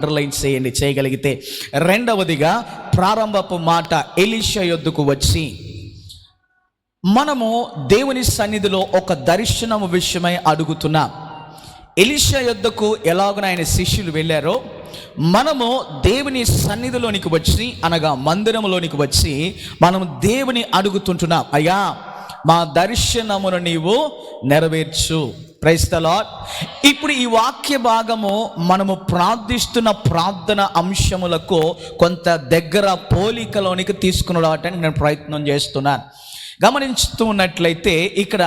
Underline చేయండి చేయగలిగితే. రెండవదిగా ప్రారంభపు మాట ఎలీషా యొద్దకు వచ్చి, మనము దేవుని సన్నిధిలో ఒక దర్శనము విషయమై అడుగుతున్నాం. ఎలీషా యొద్దకు ఎలాగో ఆయన శిష్యులు వెళ్ళారో, మనము దేవుని సన్నిధిలోనికి వచ్చి, అనగా మందిరంలోనికి వచ్చి మనము దేవుని అడుగుతుంటున్నాం, అయ్యా మా దర్శనమును నీవు నెరవేర్చు. Praise the Lord. ఇప్పుడు ఈ వాక్య భాగము మనము ప్రార్థిస్తున్న ప్రార్థన అంశములకు కొంత దగ్గర పోలికలోనికి తీసుకుని రావడానికి నేను ప్రయత్నం చేస్తున్నాను. గమనిస్తూ ఉన్నట్లయితే ఇక్కడ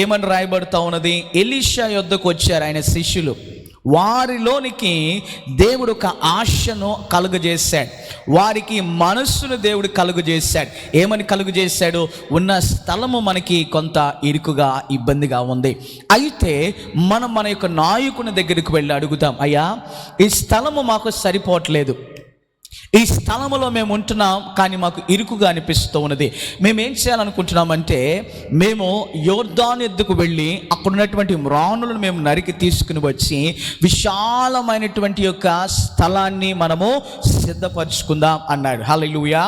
ఏమని రాయబడుతూ ఉన్నది, ఎలీషా యొద్దకు వచ్చారు ఆయన శిష్యులు. వారిలోనికి దేవుడు ఒక ఆశను కలుగజేశాడు, వారికి మనస్సును దేవుడు కలుగజేశాడు. ఏమని కలుగజేశాడు? ఉన్న స్థలము మనకి కొంత ఇరుకుగా ఇబ్బందిగా ఉంది, అయితే మనం మన యొక్క నాయకుని దగ్గరికి వెళ్ళి అడుగుతాం, అయ్యా ఈ స్థలము మాకు సరిపోవట్లేదు, ఈ స్థలములో మేము ఉంటున్నాం కానీ మాకు ఇరుకుగా అనిపిస్తూ ఉన్నది, మేము ఏం చేయాలనుకుంటున్నామంటే మేము యోర్దాను ఎద్దుకు వెళ్ళి అక్కడ ఉన్నటువంటి మ్రాణులను మేము నరికి తీసుకుని వచ్చి విశాలమైనటువంటి యొక్క స్థలాన్ని మనము సిద్ధపరచుకుందాం అన్నాడు. హల్లెలూయా.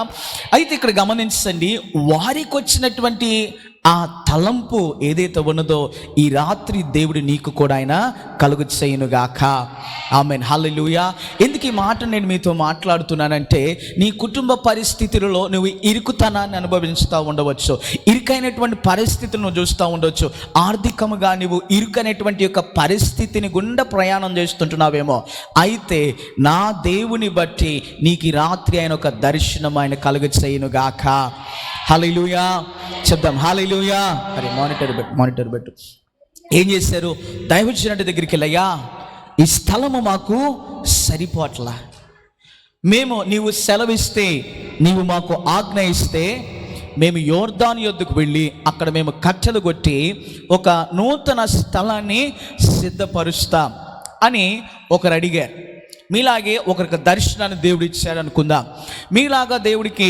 అయితే ఇక్కడ గమనించండి, వారికి వచ్చినటువంటి ఆ తలంపు ఏదైతే ఉన్నదో ఈ రాత్రి దేవుడు నీకు కూడా ఆయన కలుగు చేయనుగాక. ఆమేన్. హల్లెలూయా. ఎందుకు ఈ మాట నేను మీతో మాట్లాడుతున్నానంటే, నీ కుటుంబ పరిస్థితులలో నువ్వు ఇరుకుతనాన్ని అనుభవిస్తూ ఉండవచ్చు, ఇరుకైనటువంటి పరిస్థితులను చూస్తూ ఉండవచ్చు, ఆర్థికంగా నువ్వు ఇరుకైనటువంటి యొక్క పరిస్థితిని గుండా ప్రయాణం చేస్తుంటున్నావేమో. అయితే నా దేవుని బట్టి నీకు ఈ రాత్రి ఆయన ఒక దర్శనం ఆయన కలుగు చేయనుగాక. హల్లెలూయా చెప్దాం. హల్లెలూయా. అరే మానిటర్ పెట్టు. ఏం చేశారు? దైవజనుడి దగ్గరికి వెళ్ళయ్యా ఈ స్థలము మాకు సరిపోట్లా, మేము నీవు సెలవిస్తే, నీవు మాకు ఆజ్ఞ ఇస్తే మేము యోర్దాను యొద్దకు వెళ్ళి అక్కడ మేము కట్టెలు కొట్టి ఒక నూతన స్థలాన్ని సిద్ధపరుస్తాం అని ఒకరు అడిగారు. మీలాగే ఒకరికి దర్శనాన్ని దేవుడు ఇచ్చాడు అనుకుందాం. మీలాగా దేవుడికి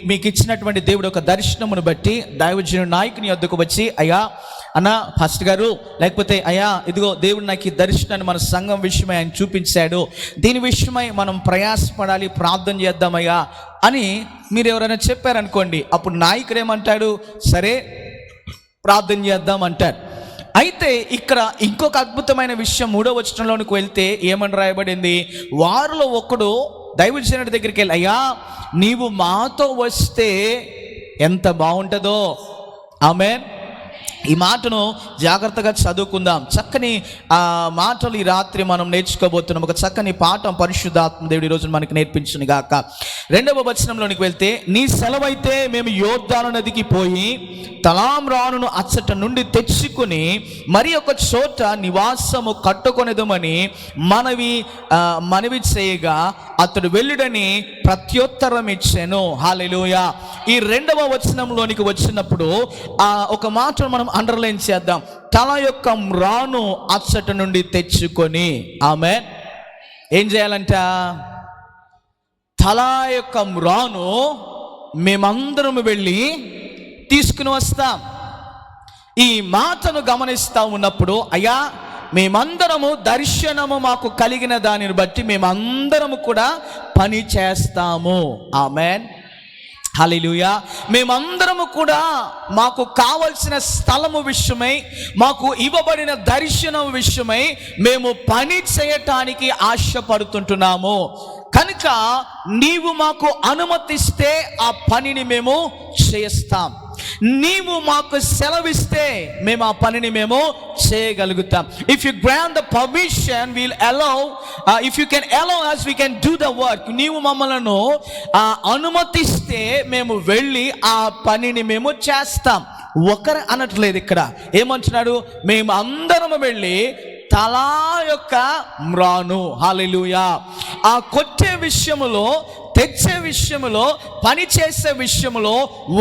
మీకు ఇచ్చినటువంటి దేవుడు ఒక దర్శనమును బట్టి దైవజనుడి నాయకుని యొద్దకు వచ్చి, అయ్యా అన్న పాస్టర్ గారు, లేకపోతే అయ్యా ఇదిగో దేవుడు నాకు ఈ దర్శనాన్ని మన సంఘం విషయమై ఆయన చూపించాడు, దీని విషయమై మనం ప్రయాసపడాలి, ప్రార్థన చేద్దామయ్యా అని మీరు ఎవరైనా చెప్పారనుకోండి, అప్పుడు నాయకుడు ఏమంటాడు? సరే ప్రార్థన చేద్దాం అంటాడు. అయితే ఇక్కడ ఇంకొక అద్భుతమైన విషయం 3వ వచనంలోనికి వెళ్తే ఏమని రాయబడింది? వారిలో ఒకడు దైవజనుడి దగ్గరికి వెళ్ళి, అయ్యా నీవు మాతో వస్తే ఎంత బాగుంటుందో. ఆమేన్. ఈ మాటను జాగ్రత్తగా చదువుకుందాం. చక్కని మాటలు ఈ రాత్రి మనం నేర్చుకోబోతున్నాం. ఒక చక్కని పాఠం పరిశుద్ధాత్మ దేవుడు ఈరోజు మనకి నేర్పించును గాక. 2వ వచనంలోనికి వెళ్తే, నీ సెలవైతే మేము యోర్దాను నదికి పోయి తలామ్రానును అచ్చట నుండి తెచ్చుకుని మరి ఒక చోట నివాసము కట్టుకొనేదమని మనవి చేయగా అతడు వెళ్ళుడని ప్రత్యుత్తరం ఇచ్చాను. హల్లెలూయా. ఈ 2వ వచనంలోనికి వచ్చినప్పుడు ఒక మాటను మనం అండర్లైన్ చేద్దాం. తల యొక్క మ్రాను అచ్చట నుండి తెచ్చుకొని. ఆమేన్. ఏం చేయాలంట? తల యొక్క మ్రాను మేమందరం వెళ్ళి తీసుకుని వస్తాం. ఈ మాటను గమనిస్తూ ఉన్నప్పుడు, అయ్యా మేమందరము దర్శనము మాకు కలిగిన దానిని బట్టి మేమందరము కూడా పని చేస్తాము. ఆమేన్. హల్లెలూయా. మేమందరము కూడా మాకు కావలసిన స్థలము విషయమై, మాకు ఇవ్వబడిన దర్శనం విషయమై మేము పని చేయటానికి ఆశపడుతుంటున్నాము. కనుక నీవు మాకు అనుమతిస్తే ఆ పనిని మేము చేస్తాం, నీవు మాకు సెలవిస్తే మేము ఆ పనిని మేము చేయగలుగుతాం. If you grant the permission will allow, if you can allow us we can do the work. నీవు మమ్మలను అనుమతిస్తే మేము వెళ్ళి ఆ పనిని మేము చేస్తాం. ఒకరు అనట్లేదు, ఇక్కడ ఏమంటున్నాడు? మేము అందరం వెళ్ళి తలా యొక్క మ్రాను. హల్లెలూయా. ఆ కొట్టే విషయములో, తెచ్చే విషయములో, పని చేసే విషయములో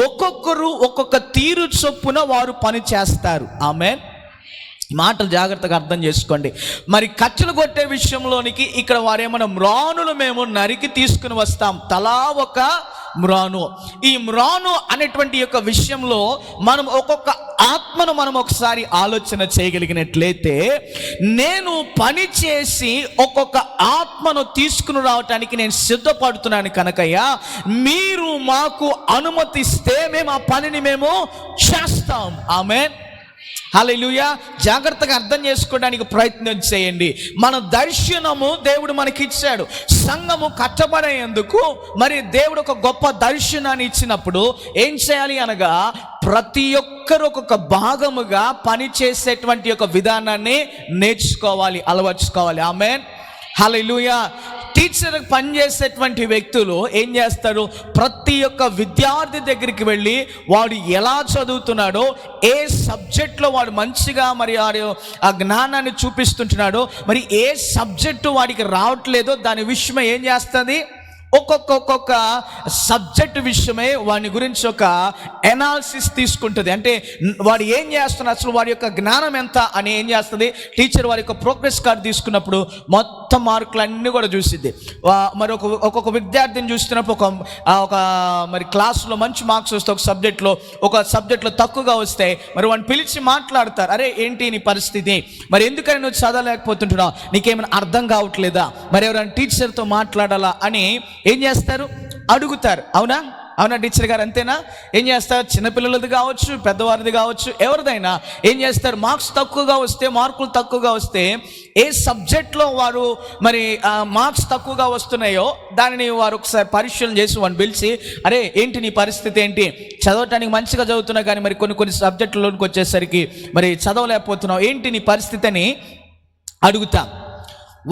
ఒక్కొక్కరు ఒక్కొక్క తీరు చొప్పున వారు పని చేస్తారు. ఆమేన్. ఈ మాటలు జాగ్రత్తగా అర్థం చేసుకోండి. మరి కట్టెలు కొట్టే విషయంలోనికి ఇక్కడ వారేమన్నా మ్రానులు మేము నరికి తీసుకుని వస్తాం, తలా ఒక మ్రాను. ఈ మ్రాను అనేటువంటి యొక్క విషయంలో మనం ఒక్కొక్క ఆత్మను మనం ఒకసారి ఆలోచన చేయగలిగినట్లయితే, నేను పని చేసి ఒక్కొక్క ఆత్మను తీసుకుని రావటానికి నేను సిద్ధపడుతున్నాను కనుకయ్యా, మీరు మాకు అనుమతిస్తే మేము ఆ పనిని మేము చేస్తాం. ఆమేన్, హల్లెలూయా. జాగ్రత్తగా అర్థం చేసుకోవడానికి ప్రయత్నం చేయండి. మన దర్శనము దేవుడు మనకి ఇచ్చాడు. సంఘము కట్టబడేందుకు మరి దేవుడు ఒక గొప్ప దర్శనాన్ని ఇచ్చినప్పుడు ఏం చేయాలి అనగా, ప్రతి ఒక్కరు ఒక్కొక్క భాగముగా పని చేసేటువంటి ఒక విధానాన్ని నేర్చుకోవాలి, అలవర్చుకోవాలి. ఆమేన్, హల్లెలూయా. టీచర్ పనిచేసేటువంటి వ్యక్తులు ఏం చేస్తారు, ప్రతి ఒక్క విద్యార్థి దగ్గరికి వెళ్ళి వాడు ఎలా చదువుతున్నాడో, ఏ సబ్జెక్ట్లో వాడు మంచిగా మరి వాడు ఆ జ్ఞానాన్ని చూపిస్తుంటున్నాడో, మరి ఏ సబ్జెక్టు వాడికి రావట్లేదో దాని విషయమై ఏం చేస్తుంది, ఒక్కొక్క సబ్జెక్ట్ విషయమే వాడి గురించి ఒక ఎనాలిసిస్ తీసుకుంటుంది. అంటే వాడు ఏం చేస్తున్నారు, అసలు వాడి యొక్క జ్ఞానం ఎంత అని ఏం చేస్తుంది, టీచర్ వారి యొక్క ప్రోగ్రెస్ కార్డు తీసుకున్నప్పుడు మొత్తం మార్కులన్నీ కూడా చూసిద్ది. మరి ఒక్కొక్క విద్యార్థిని చూస్తున్నప్పుడు ఒక మరి క్లాసులో మంచి మార్క్స్ వస్తే ఒక సబ్జెక్ట్లో తక్కువగా వస్తే మరి వాడిని పిలిచి మాట్లాడతారు, అరే ఏంటి నీ పరిస్థితి, మరి ఎందుకని నువ్వు చదవలేకపోతుంటున్నావు, నీకేమైనా అర్థం కావట్లేదా, మరి ఎవరైనా టీచర్తో మాట్లాడాలా అని ఏం చేస్తారు, అడుగుతారు. అవునా టీచర్ గారు, అంతేనా? ఏం చేస్తారు, చిన్నపిల్లలది కావచ్చు, పెద్దవారిది కావచ్చు, ఎవరిదైనా ఏం చేస్తారు, మార్కులు తక్కువగా వస్తే ఏ సబ్జెక్ట్లో వారు మరి మార్క్స్ తక్కువగా వస్తున్నాయో దానిని వారు ఒకసారి పరిశీలన చేసి వాడిని పిలిచి, అరే ఏంటి నీ పరిస్థితి ఏంటి, చదవటానికి మంచిగా చదువుతున్నా కానీ మరి కొన్ని సబ్జెక్టులోకి వచ్చేసరికి మరి చదవలేకపోతున్నావు, ఏంటి నీ పరిస్థితి అని అడుగుతాం.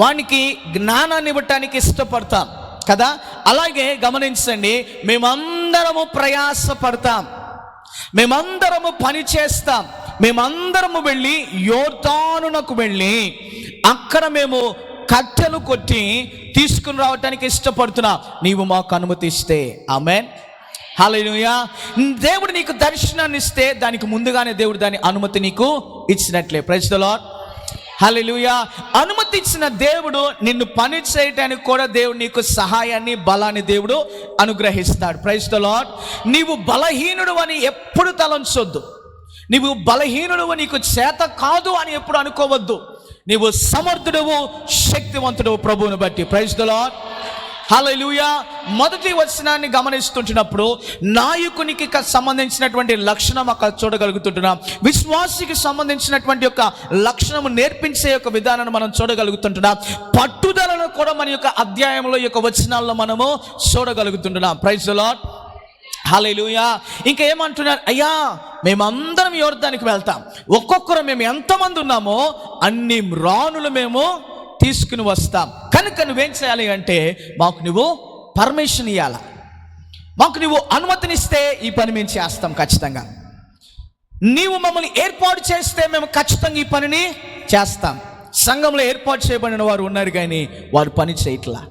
వానికి జ్ఞానాన్ని ఇవ్వటానికి ఇష్టపడతాం కదా. అలాగే గమనించండి, మేమందరము ప్రయాసపడతాం, మేమందరము పని చేస్తాం, మేమందరము వెళ్ళి యోర్దానునకు వెళ్ళి అక్కడ మేము కట్టెలు కొట్టి తీసుకుని రావటానికి ఇష్టపడుతున్నాం, నీవు మాకు అనుమతిస్తే. ఆమేన్, హల్లెలూయా. దేవుడు నీకు దర్శనాన్ని ఇస్తే దానికి ముందుగానే దేవుడు దాని అనుమతి నీకు ఇచ్చినట్లే. ప్రైజ్ ది లార్డ్, హల్లెలూయా. అనుమతి ఇచ్చిన దేవుడు నిన్ను పని చేయటానికి కూడా దేవుడు నీకు సహాయాన్ని, బలాన్ని దేవుడు అనుగ్రహిస్తాడు. Praise the Lord. నీవు బలహీనుడు అని ఎప్పుడు తలంచొద్దు, నీవు బలహీనుడు నీకు చేత కాదు అని ఎప్పుడు అనుకోవద్దు. నీవు సమర్థుడవు, శక్తివంతుడవు ప్రభువుని బట్టి. ప్రైజ్ ది లార్డ్, హల్లెలూయా. మొదటి వచనాన్ని గమనిస్తుంటున్నప్పుడు నాయకునికి సంబంధించినటువంటి లక్షణం అక్కడ చూడగలుగుతుంటున్నాం. విశ్వాసికి సంబంధించినటువంటి యొక్క లక్షణము నేర్పించే యొక్క విధానాన్ని మనం చూడగలుగుతుంటున్నాం. పట్టుదలను కూడా మన యొక్క అధ్యాయంలో యొక్క వచనాల్లో మనము చూడగలుగుతుంటున్నాం. ప్రైజ్ ది లార్డ్, హల్లెలూయా. ఇంకా ఏమంటున్నారు, అయ్యా మేమందరం యోర్దానికి వెళ్తాం, ఒక్కొక్కరు మేము ఎంతమంది ఉన్నామో అన్ని మ్రానులు మేము తీసుకుని వస్తాం, కనుక నువ్వేం చేయాలి అంటే మాకు నువ్వు పర్మిషన్ ఇవ్వాల, మాకు నువ్వు అనుమతినిస్తే ఈ పని మేము చేస్తాం ఖచ్చితంగా, నీవు మమ్మల్ని ఏర్పాటు చేస్తే మేము ఖచ్చితంగా ఈ పనిని చేస్తాం. సంఘంలో ఏర్పాటు చేయబడిన వారు ఉన్నారు కానీ వారు పని చేయట్లా.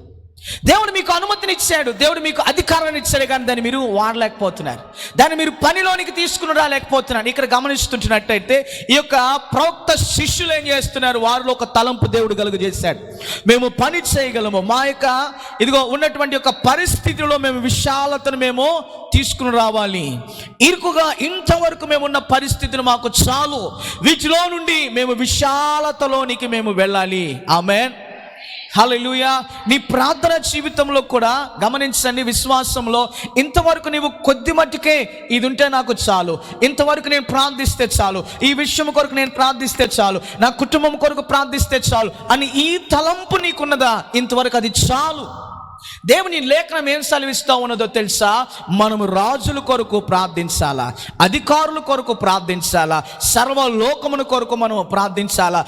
దేవుడు మీకు అనుమతినిచ్చాడు, దేవుడు మీకు అధికారాన్ని ఇచ్చాడు, కానీ దాన్ని మీరు వాడలేకపోతున్నారు, దాన్ని మీరు పనిలోనికి తీసుకుని రాలేకపోతున్నారు. ఇక్కడ గమనిస్తుంటున్నట్టయితే ఈ యొక్క ప్రవక్త శిష్యులు ఏం చేస్తున్నారు, వారిలో ఒక తలంపు దేవుడు కలుగజేశాడు, మేము పని చేయగలము, మా యొక్క ఇదిగో ఉన్నటువంటి యొక్క పరిస్థితిలో మేము విశాలతను మేము తీసుకుని రావాలి, ఇరుకుగా ఇంతవరకు మేము ఉన్న పరిస్థితిని మాకు చాలు, వీటిలో నుండి మేము విశాలతలోనికి మేము వెళ్ళాలి. ఆమేన్, హల్లెలూయా. నీ ప్రార్థన జీవితంలో కూడా గమనించండి, విశ్వాసంలో ఇంతవరకు నీవు కొద్ది మట్టుకే ఇది ఉంటే నాకు చాలు, ఇంతవరకు నేను ప్రార్థిస్తే చాలు, ఈ విషయం కొరకు నేను ప్రార్థిస్తే చాలు, నా కుటుంబం కొరకు ప్రార్థిస్తే చాలు అని ఈ తలంపు నీకున్నదా, ఇంతవరకు అది చాలు. దేవుని లేఖనం ఏం సెలవిస్తూ ఉన్నదో తెలుసా, మనము రాజుల కొరకు ప్రార్థించాలా, అధికారుల కొరకు ప్రార్థించాలా, సర్వలోకముల కొరకు మనము ప్రార్థించాలా,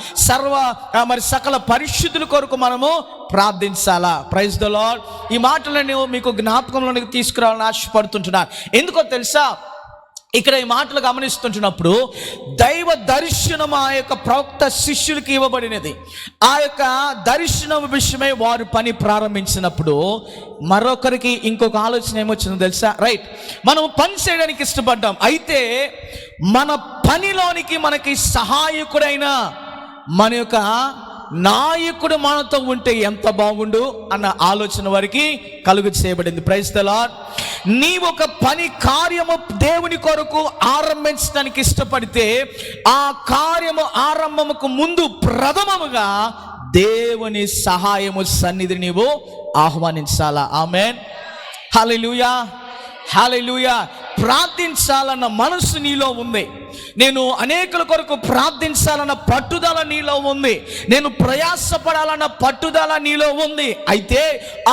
మరి సకల పరిశుద్ధుల కొరకు మనము ప్రార్థించాలా. Praise the lord. ఈ మాటలను మీకు జ్ఞాపకంలోనికి తీసుకురావాలని ఆశపడుతుంటున్నాను. ఎందుకో తెలుసా, ఇక్కడ ఈ మాటలు గమనిస్తుంటున్నప్పుడు దైవ దర్శనం ఆ యొక్క ప్రవక్త శిష్యులకి ఇవ్వబడినది. ఆ యొక్క దర్శనం విషయమై వారు పని ప్రారంభించినప్పుడు మరొకరికి ఇంకొక ఆలోచన ఏమొచ్చిందో తెలుసా? రైట్, మనం పని చేయడానికి ఇష్టపడ్డాం, అయితే మన పనిలోనికి మనకి సహాయకుడైన మన యొక్క నాయకుడు మనతో ఉంటే ఎంత బాగుండు అన్న ఆలోచన వారికి కలుగు చేయబడింది. Praise the Lord. నీవు ఒక పని కార్యము దేవుని కొరకు ఆరంభించడానికి ఇష్టపడితే ఆ కార్యము ఆరంభముకు ముందు ప్రథమముగా దేవుని సహాయము సన్నిధి నీవు ఆహ్వానించాలా. ఆమేన్, హల్లెలూయా, హల్లెలూయా. ప్రార్థించాలన్న మనసు నీలో ఉంది. నేను అనేకుల కొరకు ప్రార్థించాలన్న పట్టుదల నీలో ఉంది. నేను ప్రయాసపడాలన్న పట్టుదల నీలో ఉంది. అయితే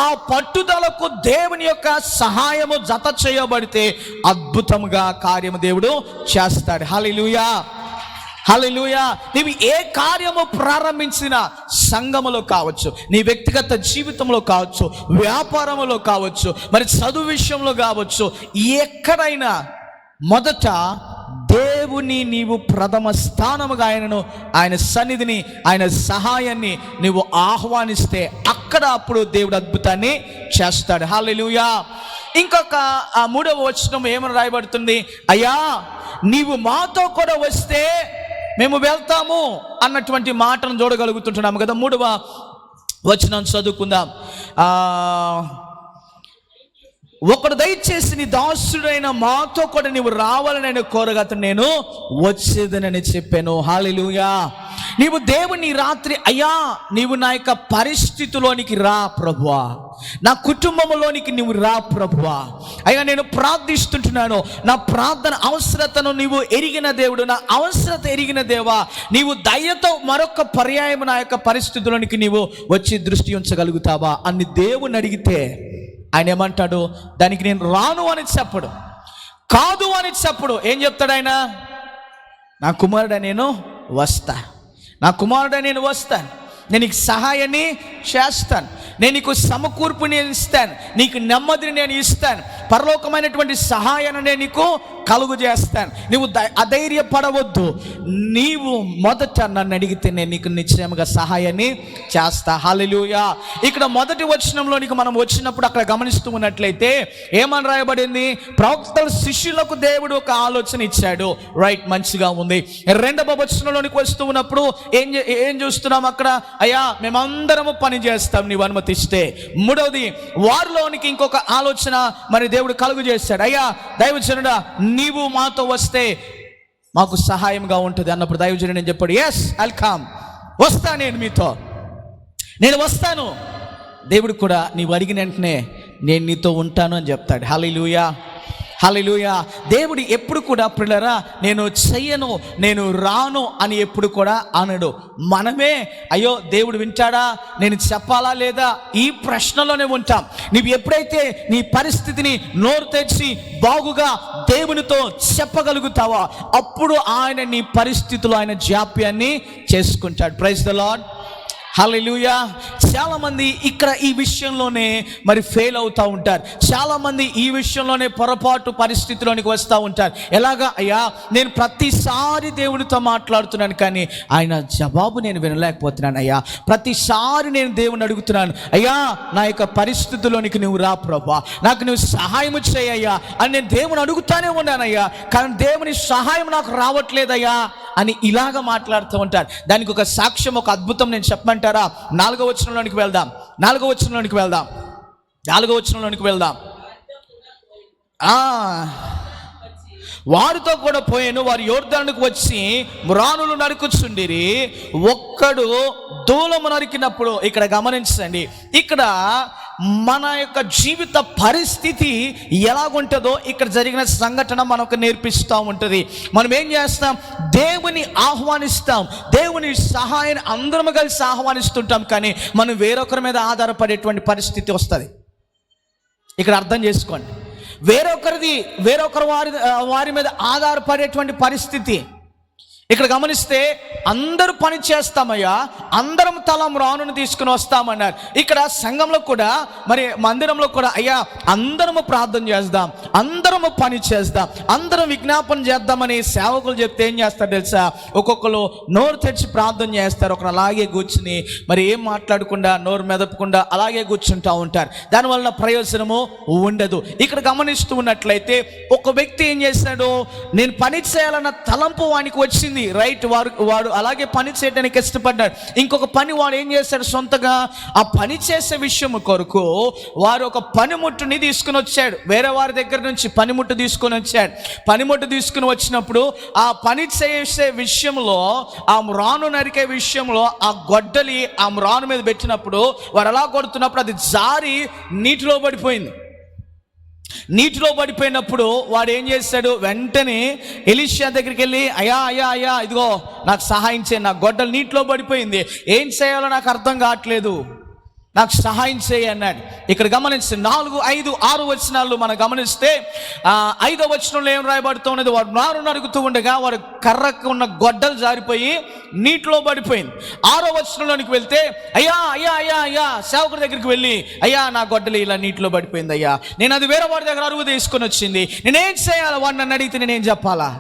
ఆ పట్టుదలకు దేవుని యొక్క సహాయము జత చేయబడితే అద్భుతంగా కార్యము దేవుడు చేస్తాడు. హల్లెలూయా, హల్లెలూయా. నీవు ఏ కార్యము ప్రారంభించినా, సంఘములో కావచ్చు, నీ వ్యక్తిగత జీవితంలో కావచ్చు, వ్యాపారంలో కావచ్చు, మరి చదువు విషయంలో కావచ్చు, ఎక్కడైనా మొదట దేవుని నీవు ప్రథమ స్థానముగా ఆయన సన్నిధిని, ఆయన సహాయాన్ని నీవు ఆహ్వానిస్తే అక్కడ అప్పుడు దేవుడు అద్భుతాన్ని చేస్తాడు. హల్లెలూయా. ఇంకొక 3వ వచనం ఏమని రాయబడుతుంది? అయ్యా నీవు మాతో కూడా వస్తే మేము వెళ్తాము అన్నటువంటి మాటను చూడగలుగుతుంటున్నాము కదా. 3వ వచనం చదువుకుందాం. ఒకడు దయచేసి నీ దాసుడైన మాతో కూడా నీవు రావాలని నేను కోరగా నేను వచ్చేదనని చెప్పాను. హల్లెలూయా. నీవు దేవుని రాత్రి, అయ్యా నీవు నా యొక్క పరిస్థితిలోనికి రా ప్రభువా, నా కుటుంబంలోనికి నీవు రా ప్రభువా, అయ్యా నేను ప్రార్థిస్తుంటున్నాను, నా ప్రార్థన అవసరతను నీవు ఎరిగిన దేవుడు, నా అవసరత ఎరిగిన దేవా, నీవు దయతో మరొక పర్యాయం నా యొక్క పరిస్థితిలోనికి నీవు వచ్చి దృష్టి ఉంచగలుగుతావా అని దేవుని అడిగితే ఆయన ఏమంటాడు? దానికి నేను రాను అని చెప్పడు, కాదు అని చెప్పడు. ఏం చెప్తాడు ఆయన? నా కుమారుడా నేను వస్తా, నా కుమారుడా నేను వస్తాను, నేను నీకు సహాయాన్ని చేస్తాను, నేను నీకు సమకూర్పుని ఇస్తాను, నీకు నెమ్మదిని నేను ఇస్తాను, పరలోకమైనటువంటి సహాయాన్ని నేను నీకు కలుగు చేస్తాను. నువ్వు అధైర్యపడవద్దు, నీవు మొదట నన్ను అడిగితే నేను నీకు నిశ్చయంగా సహాయాన్ని చేస్తా. హల్లెలూయా. ఇక్కడ మొదటి వచనంలోనికి మనం వచ్చినప్పుడు అక్కడ గమనిస్తూ ఉన్నట్లయితే ఏమని రాయబడింది? ప్రవక్తల శిష్యులకు దేవుడు ఒక ఆలోచన ఇచ్చాడు. రైట్, మంచిగా ఉంది. 2వ వచనంలోనికి వస్తూ ఉన్నప్పుడు ఏం చూస్తున్నాం అక్కడ? అయ్యా మేమందరము పని చేస్తాం నీవు అనుమతిస్తే. 3వది వారిలోనికి ఇంకొక ఆలోచన మరి దేవుడు కలుగు చేశాడు. అయ్యా దైవజనుడా నీవు మాతో వస్తే మాకు సహాయంగా ఉంటుంది అన్నప్పుడు దైవజనుడు నేను చెప్పాడు, ఎస్ ఐల్ కమ్, వస్తా, నేను మీతో, నేను వస్తాను. దేవుడు కూడా నీవు అడిగిన వెంటనే నేను నీతో ఉంటాను అని చెప్తాడు. హల్లెలూయా, హల్లెలూయా. దేవుడు ఎప్పుడు కూడా ప్రియులారా నేను చెయ్యను, నేను రాను అని ఎప్పుడు కూడా అనడు. మనమే అయ్యో దేవుడు వింటాడా, నేను చెప్పాలా లేదా, ఈ ప్రశ్నలోనే ఉంటాం. నీవు ఎప్పుడైతే నీ పరిస్థితిని నోరు తెచ్చి బాగుగా దేవునితో చెప్పగలుగుతావో అప్పుడు ఆయన నీ పరిస్థితిలో ఆయన జాప్యాన్ని చేసుకుంటాడు. ప్రైజ్ ద లార్డ్, హల్లెలూయా. చాలామంది ఇక్కడ ఈ విషయంలోనే మరి ఫెయిల్ అవుతూ ఉంటారు. చాలామంది ఈ విషయంలోనే పొరపాటు పరిస్థితిలోనికి వస్తూ ఉంటారు. ఎలాగా? అయ్యా నేను ప్రతిసారి దేవునితో మాట్లాడుతున్నాను కానీ ఆయన జవాబు నేను వినలేకపోతున్నాను. అయ్యా ప్రతిసారి నేను దేవుని అడుగుతున్నాను, అయ్యా నా యొక్క పరిస్థితిలోనికి నువ్వు రా ప్రభా, నాకు నువ్వు సహాయం చేయ్యా అని నేను దేవుని అడుగుతానే ఉన్నానయ్యా, కానీ దేవుని సహాయం నాకు రావట్లేదయ్యా అని ఇలాగ మాట్లాడుతూ ఉంటారు. దానికి ఒక సాక్ష్యం, ఒక అద్భుతం నేను చెప్పమంటారా? 4వ వచనంలోనికి వెళ్దాం. 4వ వచనంలోనికి వెళ్దాం. 4వ వచనంలోనికి వెళ్దాం. వారితో కూడా పోయాను, వారు యోర్దానుకు వచ్చి మ్రానులు నరుకుచుండిరి, ఒక్కడు దూలము నరికినప్పుడు. ఇక్కడ గమనించండి, ఇక్కడ మన యొక్క జీవిత పరిస్థితి ఎలాగుంటుందో ఇక్కడ జరిగిన సంఘటన మనకు నేర్పిస్తూ ఉంటుంది. మనం ఏం చేస్తాం? దేవుని ఆహ్వానిస్తాం, దేవుని సహాయాన్ని అందరం కలిసి ఆహ్వానిస్తుంటాం, కానీ మనం వేరొకరి మీద ఆధారపడేటువంటి పరిస్థితి వస్తుంది. ఇక్కడ అర్థం చేసుకోండి, వేరొకరి వారి మీద ఆధారపడేటువంటి పరిస్థితి. ఇక్కడ గమనిస్తే అందరూ పని చేస్తామయ్యా, అందరం తల మ్రానును తీసుకుని వస్తామన్నారు. ఇక్కడ సంఘంలో కూడా మరి మందిరంలో కూడా అయ్యా అందరము ప్రార్థన చేద్దాం, అందరము పని చేద్దాం, అందరం విజ్ఞాపన చేద్దామని సేవకులు చెప్తే ఏం చేస్తారు తెలుసా? ఒక్కొక్కరు నోరు తెచ్చి ప్రార్థన చేస్తారు, ఒకరు అలాగే కూర్చుని మరి ఏం మాట్లాడకుండా నోరు మెదపకుండా అలాగే కూర్చుంటూ ఉంటారు. దానివల్ల ప్రయోజనము ఉండదు. ఇక్కడ గమనిస్తూ ఉన్నట్లయితే ఒక వ్యక్తి ఏం చేశాడు, నేను పని చేయాలన్న తలంపు వానికి వచ్చింది, రైట్. వాడు అలాగే పని చేయడానికి ఇష్టపడ్డాడు. ఇంకొక పని వాడు ఏం చేశాడు, సొంతగా ఆ పని చేసే విషయం కొరకు వారు ఒక పనిముట్టుని తీసుకుని వచ్చాడు. వేరే వారి దగ్గర నుంచి పనిముట్టు తీసుకొని వచ్చాడు. పనిముట్టు తీసుకుని వచ్చినప్పుడు ఆ పని చేసే విషయంలో, ఆ మ్రాను నరికే విషయంలో ఆ గొడ్డలి ఆ మ్రాను మీద పెట్టినప్పుడు వారు అలా కొడుతున్నప్పుడు అది జారి నీటిలో పడిపోయింది. నీటిలో పడిపోయినప్పుడు వాడు ఏం చేశాడు, వెంటనే ఎలీషా దగ్గరికి వెళ్ళి అయ్యా అయ్యా అయ్యా ఇదిగో నాకు సహాయం చేయి, నా గొడ్డలు నీటిలో పడిపోయింది, ఏం చేయాలో నాకు అర్థం కావట్లేదు, నాకు సహాయం చేయి అన్నాడు. ఇక్కడ గమనిస్తే 4, 5, 6 వచనాలు మనం గమనిస్తే 5వ వచనంలో ఏం రాయబడుతున్నది, వాడు నారు నరుగుతూ ఉండగా వాడు కర్రకు ఉన్న గొడ్డలు జారిపోయి నీటిలో పడిపోయింది. 6వ వచనంలోనికి వెళ్తే అయ్యా అయ్యా అయ్యా అయ్యా సేవకుడి దగ్గరికి వెళ్ళి అయ్యా నా గొడ్డలు ఇలా నీటిలో పడిపోయింది అయ్యా, నేను అది వేరే వాడి దగ్గర అరువు తీసుకొని వచ్చింది, నేనేం చేయాలి, వాడు నన్ను అడిగితే నేనేం చెప్పాలా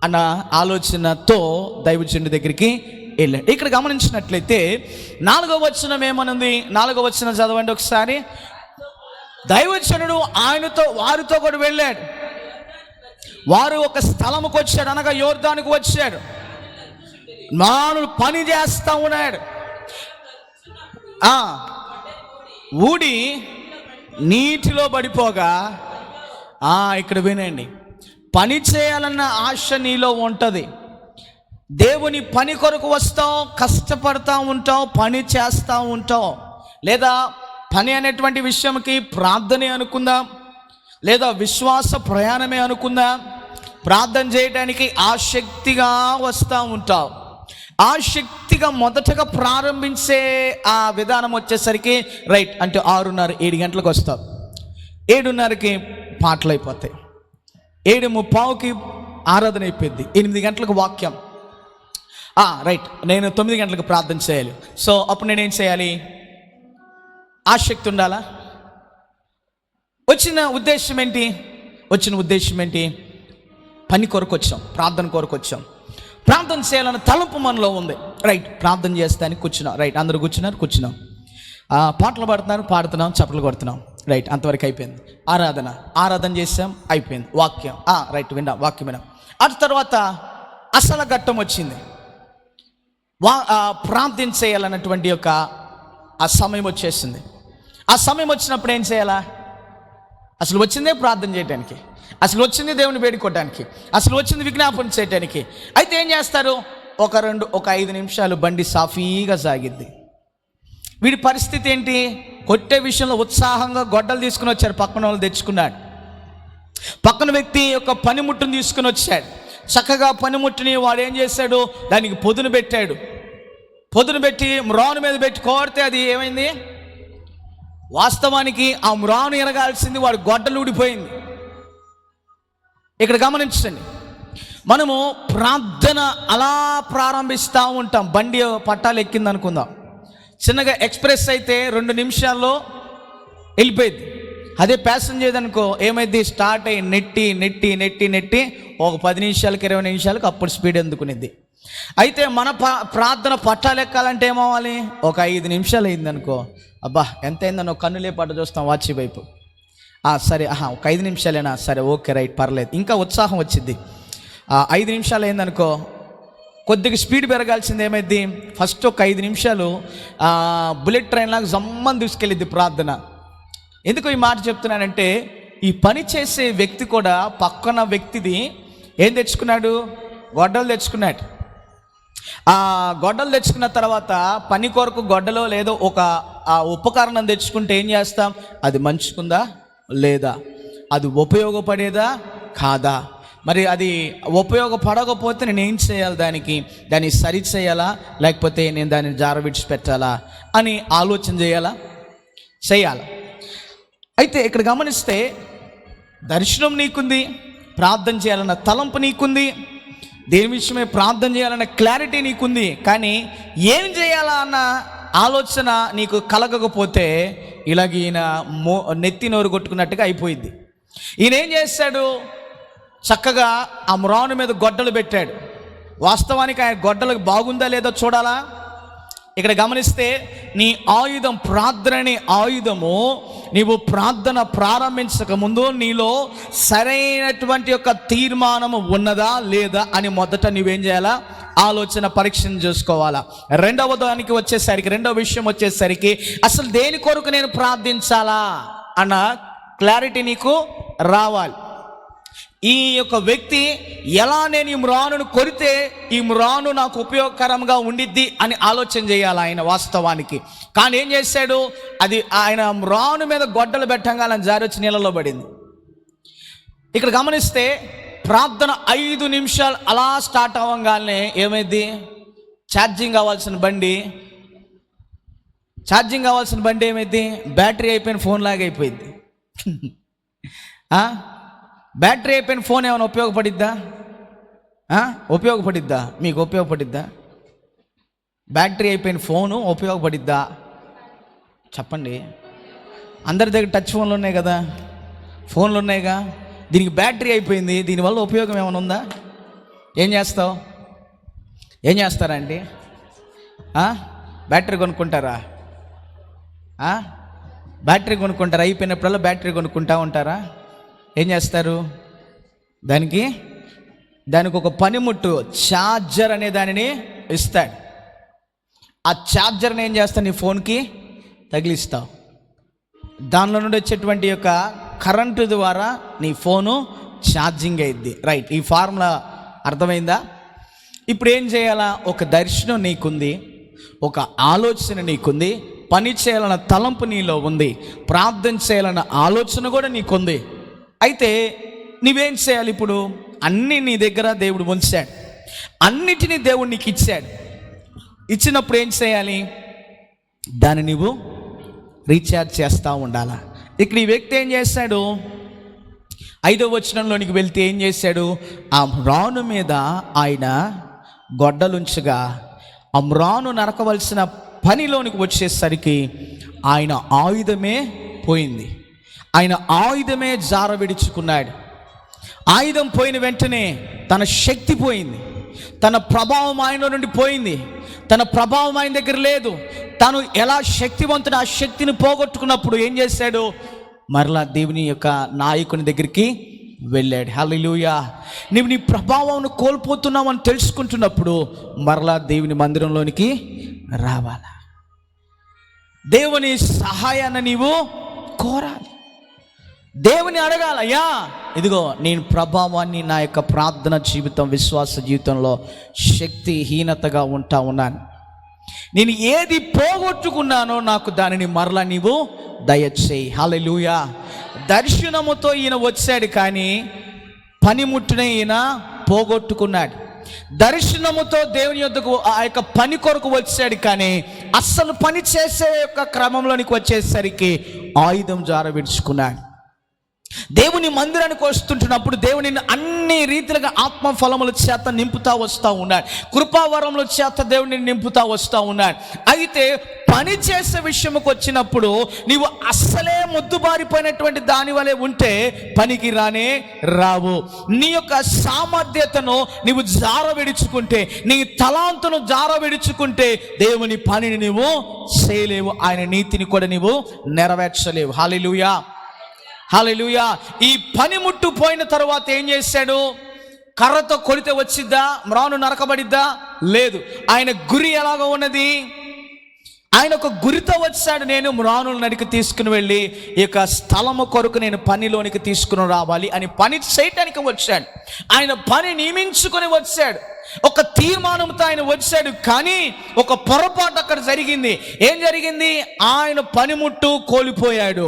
అన్న ఆలోచనతో దైవజనుడి దగ్గరికి వెళ్ళాడు. ఇక్కడ గమనించినట్లయితే 4వ వచనం ఏమనుంది, 4వ వచనం చదవండి ఒకసారి. దైవజనుడు వారితో కూడా వెళ్ళాడు. వారు ఒక స్థలముకు వచ్చాడు, అనగా యోర్దానుకు వచ్చాడు. మానవుడు పని చేస్తా ఉన్నాడు. ఊడి నీటిలో పడిపోగా, ఇక్కడ వినండి, పని చేయాలన్న ఆశ నీలో ఉంటుంది. దేవుని పని కొరకు వస్తావు, కష్టపడతా ఉంటావు, పని చేస్తూ ఉంటావు. లేదా పని అనేటువంటి విషయంకి ప్రార్థనే అనుకుందాం, లేదా విశ్వాస ప్రయాణమే అనుకుందాం. ప్రార్థన చేయడానికి ఆసక్తిగా వస్తూ ఉంటావు. ఆసక్తిగా మొదటగా ప్రారంభించే ఆ విధానం వచ్చేసరికి రైట్ అంటే 6:30, 7 గంటలకు వస్తావు. 7:30కి పాటలు అయిపోతాయి, 7:15కి ఆరాధన అయిపోయింది, 8 గంటలకు వాక్యం. రైట్, నేను 9 గంటలకు ప్రార్థన చేయాలి. సో అప్పుడు నేనేం చేయాలి? ఆసక్తి ఉండాలా? వచ్చిన ఉద్దేశం ఏంటి? పని కొరకు వచ్చాం, ప్రార్థన కొరకు వచ్చాం. ప్రార్థన చేయాలన్న తలంపు మనలో ఉంది, రైట్. ప్రార్థన చేస్తానికి కూర్చున్నాం, రైట్. అందరూ కూర్చున్నాం. పాటలు పాడుతున్నాం, చప్పట్లు కొడుతున్నాం, రైట్. అంతవరకు అయిపోయింది. ఆరాధన చేసాం, అయిపోయింది. వాక్యం రైట్, వాక్యం విన్నాం. ఆ తర్వాత అసలు ఘట్టం వచ్చింది, ప్రార్థన చేయాలన్నటువంటి యొక్క ఆ సమయం వచ్చేసింది. ఆ సమయం వచ్చినప్పుడు ఏం చేయాలా? అసలు వచ్చిందే ప్రార్థన చేయడానికి, అసలు వచ్చింది దేవుని వేడుకోవడానికి, అసలు వచ్చింది విజ్ఞాపన చేయడానికి. అయితే ఏం చేస్తారు? ఒక 5 నిమిషాలు బండి సాఫీగా సాగిద్ది. వీడి పరిస్థితి ఏంటి? కొట్టే విషయంలో ఉత్సాహంగా గొడ్డలు తీసుకుని వచ్చాడు, పక్కన వాళ్ళు తెచ్చుకున్నాడు. పక్కన వ్యక్తి యొక్క పనిముట్టును తీసుకుని వచ్చాడు. చక్కగా పనిముట్టుని వాడు ఏం చేశాడు, దానికి పొదును పెట్టాడు. పొదును పెట్టి మ్రాను మీద పెట్టి కోరితే అది ఏమైంది? వాస్తవానికి ఆ మ్రాను ఎరగాల్సింది వాడు గొడ్డలు ఊడిపోయింది. ఇక్కడ గమనించండి, మనము ప్రార్థన అలా ప్రారంభిస్తూ ఉంటాం. బండి పట్టాలు ఎక్కింది అనుకుందాం, చిన్నగా ఎక్స్ప్రెస్ అయితే 2 నిమిషాల్లో వెళ్ళిపోయింది. అదే ప్యాసింజర్ అనుకో ఏమైంది, స్టార్ట్ అయ్యి నెట్టి ఒక 10 నిమిషాలకు 20 నిమిషాలకు అప్పుడు స్పీడ్ ఎందుకునేది. అయితే మన ప్రార్థన పట్టాలు ఎక్కాలంటే ఏమవ్వాలి? ఒక 5 నిమిషాలు అయింది అనుకో, అబ్బా ఎంత అయిందని ఒక కన్నులే పట్ట చూస్తాం వాచి వైపు. సరే ఒక 5 నిమిషాలేనా, సరే ఓకే రైట్ పర్లేదు, ఇంకా ఉత్సాహం వచ్చింది. 5 నిమిషాలు అయిందనుకో, కొద్దిగా స్పీడ్ పెరగాల్సింది. ఏమైంది? ఫస్ట్ ఒక 5 నిమిషాలు బుల్లెట్ ట్రైన్ లాగా జమ్మని తీసుకెళ్ళిద్ది ప్రార్థన. ఎందుకు ఈ మాట చెప్తున్నానంటే, ఈ పని చేసే వ్యక్తి కూడా పక్కన వ్యక్తిది ఏం తెచ్చుకున్నాడు? గొడ్డలు తెచ్చుకున్నాడు. ఆ గొడ్డలు తెచ్చుకున్న తర్వాత పని కొరకు గొడ్డలో లేదో ఒక ఉపకరణం తెచ్చుకుంటే ఏం చేస్తాం? అది మంచుకుందా లేదా, అది ఉపయోగపడేదా కాదా? మరి అది ఉపయోగపడకపోతే నేను ఏం చేయాలి? దాన్ని సరి చేయాలా, లేకపోతే నేను దాన్ని జార విడిచిపెట్టాలా అని ఆలోచన చేయాలా? అయితే ఇక్కడ గమనిస్తే దర్శనం నీకుంది, ప్రార్థన చేయాలన్న తలంపు నీకుంది, దేని విషయమే ప్రార్థన చేయాలన్న క్లారిటీ నీకుంది, కానీ ఏం చేయాలా అన్న ఆలోచన నీకు కలగకపోతే ఇలాగ ఈయన నెత్తి నోరు కొట్టుకున్నట్టుగా అయిపోయింది. ఈయన ఏం చేశాడు, చక్కగా ఆ మ్రాను మీద గొడ్డలు పెట్టాడు. వాస్తవానికి ఆయన గొడ్డలకు బాగుందా లేదో చూడాలా. ఇక్కడ గమనిస్తే నీ ఆయుధం, ప్రార్థన అనే ఆయుధము, నీవు ప్రార్థన ప్రారంభించక ముందు నీలో సరైనటువంటి యొక్క తీర్మానము ఉన్నదా లేదా అని మొదట నువ్వేం చేయాలా, ఆలోచన పరీక్షను చేసుకోవాలా. రెండవ విషయం వచ్చేసరికి అసలు దేని కొరకు నేను ప్రార్థించాలా అన్న క్లారిటీ నీకు రావాలి. ఈ యొక్క వ్యక్తి ఎలా నేను ఈ మ్రానును కొరితే ఈ మ్రాను నాకు ఉపయోగకరంగా ఉండిద్ది అని ఆలోచన చేయాలి ఆయన వాస్తవానికి. కానీ ఏం చేశాడు, అది ఆయన మ్రాను మీద గొడ్డలు పెట్టంగా జారి వచ్చి నీళ్ళలో పడింది. ఇక్కడ గమనిస్తే ప్రార్థన 5 నిమిషాలు అలా స్టార్ట్ అవ్వగానే ఏమైంది, ఛార్జింగ్ కావాల్సిన బండి ఏమైంది, బ్యాటరీ అయిపోయిన ఫోన్ లాగా అయిపోయింది. బ్యాటరీ అయిపోయిన ఫోన్ ఏమైనా ఉపయోగపడిద్దా? మీకు ఉపయోగపడిద్దా? బ్యాటరీ అయిపోయిన ఫోను ఉపయోగపడిద్దా చెప్పండి. అందరి దగ్గర టచ్ ఫోన్లు ఉన్నాయి కదా, ఫోన్లు ఉన్నాయిగా. దీనికి బ్యాటరీ అయిపోయింది, దీనివల్ల ఉపయోగం ఏమైనా ఉందా? ఏం చేస్తారండి? బ్యాటరీ కొనుక్కుంటారా? అయిపోయినప్పుడల్లా బ్యాటరీ కొనుక్కుంటా ఉంటారా? ఏం చేస్తారు? దానికి ఒక పనిముట్టు ఛార్జర్ అనే దానిని ఇస్తాడు. ఆ ఛార్జర్ని ఏం చేస్తావు, నీ ఫోన్కి తగిలిస్తావు. దానిలో నుండి వచ్చేటువంటి యొక్క కరెంటు ద్వారా నీ ఫోను ఛార్జింగ్ అయ్యిద్ది. రైట్, ఈ ఫార్ములా అర్థమైందా? ఇప్పుడు ఏం చేయాలా, ఒక దర్శనం నీకుంది, ఒక ఆలోచన నీకుంది, పని చేయాలన్న తలంపు నీలో ఉంది, ప్రార్థన చేయాలన్న ఆలోచన కూడా నీకుంది. అయితే నువ్వేం చేయాలి? ఇప్పుడు అన్నీ నీ దగ్గర దేవుడు ఉంచాడు, అన్నిటినీ దేవుడు నీకు ఇచ్చాడు. ఇచ్చినప్పుడు ఏం చేయాలి, దాన్ని నువ్వు రీఛార్జ్ చేస్తూ ఉండాలా. ఇక్కడ ఈ వ్యక్తి ఏం చేశాడు, 5వ వచనంలోనికి వెళ్తే ఏం చేశాడు, ఆ మ్రాను మీద ఆయన గొడ్డలుంచగా ఆ మ్రాను నరకవలసిన పనిలోనికి వచ్చేసరికి ఆయన ఆయుధమే పోయింది. ఆయన ఆయుధమే జార విడుచుకున్నాడు. ఆయుధం పోయిన వెంటనే తన శక్తి పోయింది, తన ప్రభావం ఆయన నుండి పోయింది, తన ప్రభావం ఆయన దగ్గర లేదు. తను ఎలా శక్తివంతుడు, ఆ శక్తిని పోగొట్టుకున్నప్పుడు ఏం చేశాడు, మరలా దేవుని యొక్క నాయకుని దగ్గరికి వెళ్ళాడు. హల్లెలూయా. నువ్వు నీ ప్రభావం కోల్పోతున్నావు అని తెలుసుకుంటున్నప్పుడు మరలా దేవుని మందిరంలోనికి రావాలా, దేవుని సహాయాన్ని నీవు కోరాలి, దేవుని అడగాల. అయ్యా ఇదిగో నేను ప్రభావాన్ని నా యొక్క ప్రార్థన జీవితం, విశ్వాస జీవితంలో శక్తిహీనతగా ఉన్నాను, నేను ఏది పోగొట్టుకున్నానో నాకు దానిని మరలా నీవు దయచేయి. హల్లెలూయా. దర్శనముతో ఈయన వచ్చాడు, కానీ పనిముట్టునే ఈయన పోగొట్టుకున్నాడు. దర్శనముతో దేవుని యొద్దకు ఆ యొక్క పని కొరకు వచ్చాడు, కానీ అస్సలు పని చేసే యొక్క క్రమంలోనికి వచ్చేసరికి ఆయుధం జార విడుచుకున్నాడు. దేవుని మందిరానికి వస్తుంటున్నప్పుడు దేవుని అన్ని రీతిలుగా ఆత్మ ఫలముల చేత నింపుతా వస్తూ ఉన్నాడు, కృపావరముల చేత దేవుడిని నింపుతా వస్తూ ఉన్నాడు. అయితే పని చేసే విషయంకి వచ్చినప్పుడు నీవు అస్సలే ముద్దుబారిపోయినటువంటి దాని వలె ఉంటే పనికి రావు. నీ యొక్క సామర్థ్యతను నీవు జార విడుచుకుంటే, నీ తలాంతును జార విడుచుకుంటే దేవుని పనిని నీవు చేయలేవు, ఆయన నీతిని కూడా నీవు నెరవేర్చలేవు. హల్లెలూయా, హల్లెలూయా. ఈ పనిముట్టు పోయిన తర్వాత ఏం చేశాడు, కర్రతో కొడితే వచ్చిద్దా, మ్రాను నరకబడిద్దా? లేదు. ఆయన గురి ఎలాగో ఉన్నది, ఆయన ఒక గురితో వచ్చాడు, నేను మ్రానులు నరికి తీసుకుని వెళ్ళి ఈ యొక్క స్థలము కొరకు నేను పనిలోనికి తీసుకుని రావాలి అని పని చేయటానికి వచ్చాడు. ఆయన పని నియమించుకొని వచ్చాడు, ఒక తీర్మానంతో ఆయన వచ్చాడు. కానీ ఒక పొరపాటు అక్కడ జరిగింది. ఏం జరిగింది, ఆయన పనిముట్టు కోల్పోయాడు,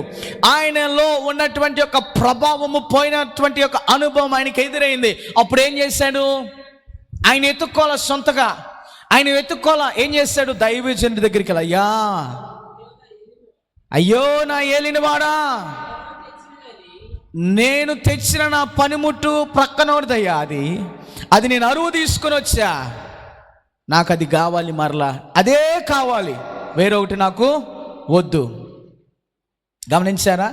ఆయనలో ఉన్నటువంటి యొక్క ప్రభావము పోయినటువంటి యొక్క అనుభవం ఆయనకి ఎదురైంది. అప్పుడు ఏం చేశాడు, ఆయన ఎత్తుక్కోవాల, సొంతగా ఆయన వెతుక్కోవాలా. ఏం చేశాడు, దైవజనుడి దగ్గరికి వెళ్ళి, అయ్యో నా ఏలినవాడా, నేను తెచ్చిన నా పనిముట్టు ప్రక్కనోడిదయ్యా, అది నేను అరువు తీసుకొని వచ్చా, నాకు అది కావాలి, మరలా అదే కావాలి, వేరొకటి నాకు వద్దు. గమనించారా?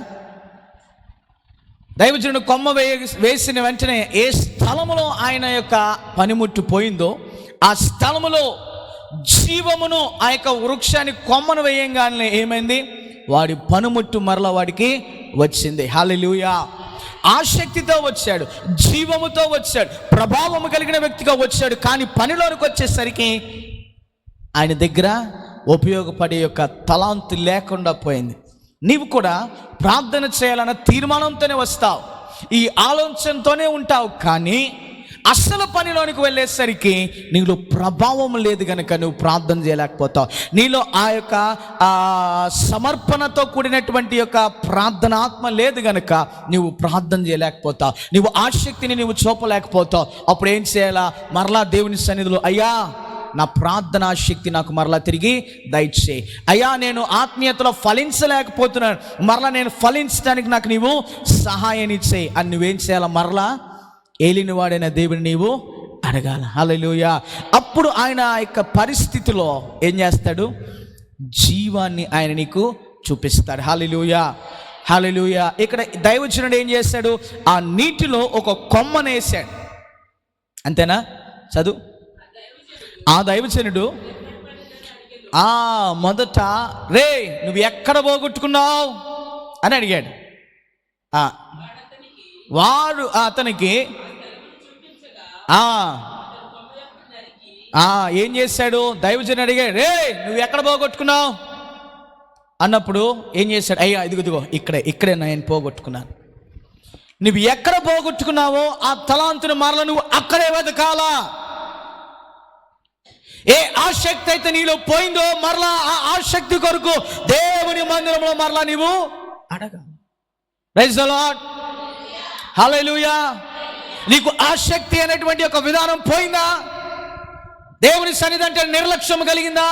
దైవజనుడు కొమ్మ వేసిన వెంటనే ఏ స్థలములో ఆయన యొక్క పనిముట్టు పోయిందో ఆ స్థలములో జీవమును ఆ యొక్క వృక్షాన్ని కొమ్మను వేయంగానే ఏమైంది? వాడి పనిముట్టు మరలా వాడికి వచ్చింది. హల్లెలూయా! ఆసక్తితో వచ్చాడు, జీవముతో వచ్చాడు, ప్రభావము కలిగిన వ్యక్తిగా వచ్చాడు. కానీ పనిలోనికి వచ్చేసరికి ఆయన దగ్గర ఉపయోగపడే యొక్క తలాంతు లేకుండా పోయింది. నీవు కూడా ప్రార్థన చేయాలన్న తీర్మానంతోనే వస్తావు, ఈ ఆలోచనతోనే ఉంటావు. కానీ అసలు పనిలోనికి వెళ్ళేసరికి నీలో ప్రభావం లేదు కనుక నువ్వు ప్రార్థన చేయలేకపోతావు. నీలో ఆ యొక్క సమర్పణతో కూడినటువంటి యొక్క ప్రార్థనాత్మ లేదు కనుక నువ్వు ప్రార్థన చేయలేకపోతావు, నువ్వు ఆసక్తిని నువ్వు చూపలేకపోతావు. అప్పుడు ఏం చేయాలా? మరలా దేవుని సన్నిధిలో, అయ్యా నా ప్రార్థనా శక్తి నాకు మరలా తిరిగి దయచేయి. అయ్యా నేను ఆత్మీయతలో ఫలించలేకపోతున్నాను, మరలా నేను ఫలించడానికి నాకు నీవు సహాయాన్ని చేయి అని నువ్వేం చేయాలా? మరలా ఏలినవాడైన దేవుని నీవు అడగాల. హల్లెలూయా! అప్పుడు ఆయన ఆ యొక్క పరిస్థితిలో ఏం చేస్తాడు? జీవాన్ని ఆయన నీకు చూపిస్తాడు. హల్లెలూయా! హల్లెలూయా! ఇక్కడ దైవజనుడు ఏం చేశాడు? ఆ నీటిలో ఒక కొమ్మనేసాడు. అంతేనా? చదువు. ఆ దైవజనుడు మొదట, రే నువ్వు ఎక్కడ పోగొట్టుకున్నావు అని అడిగాడు. వాడు అతనికి ఏం చేశాడు? దైవజనుడు అడిగాడు, రే నువ్వు ఎక్కడ పోగొట్టుకున్నావు అన్నప్పుడు ఏం చేశాడు? అయ్యా ఇదిగో ఇక్కడే నేను పోగొట్టుకున్నాను. నువ్వు ఎక్కడ పోగొట్టుకున్నావో ఆ తలాంతును మరలా నువ్వు అక్కడే వెతకాలా. ఏ ఆసక్తి అయితే నీలో పోయిందో మరలా ఆ ఆసక్తి కొరకు దేవుని మందిరంలో మరలా నీవు అడగాలి. Praise the Lord. హల్లెలూయా! నీకు ఆసక్తి అనేటువంటి ఒక విధానం పోయిందా? దేవుని సన్నిధి అంటే నిర్లక్ష్యం కలిగిందా?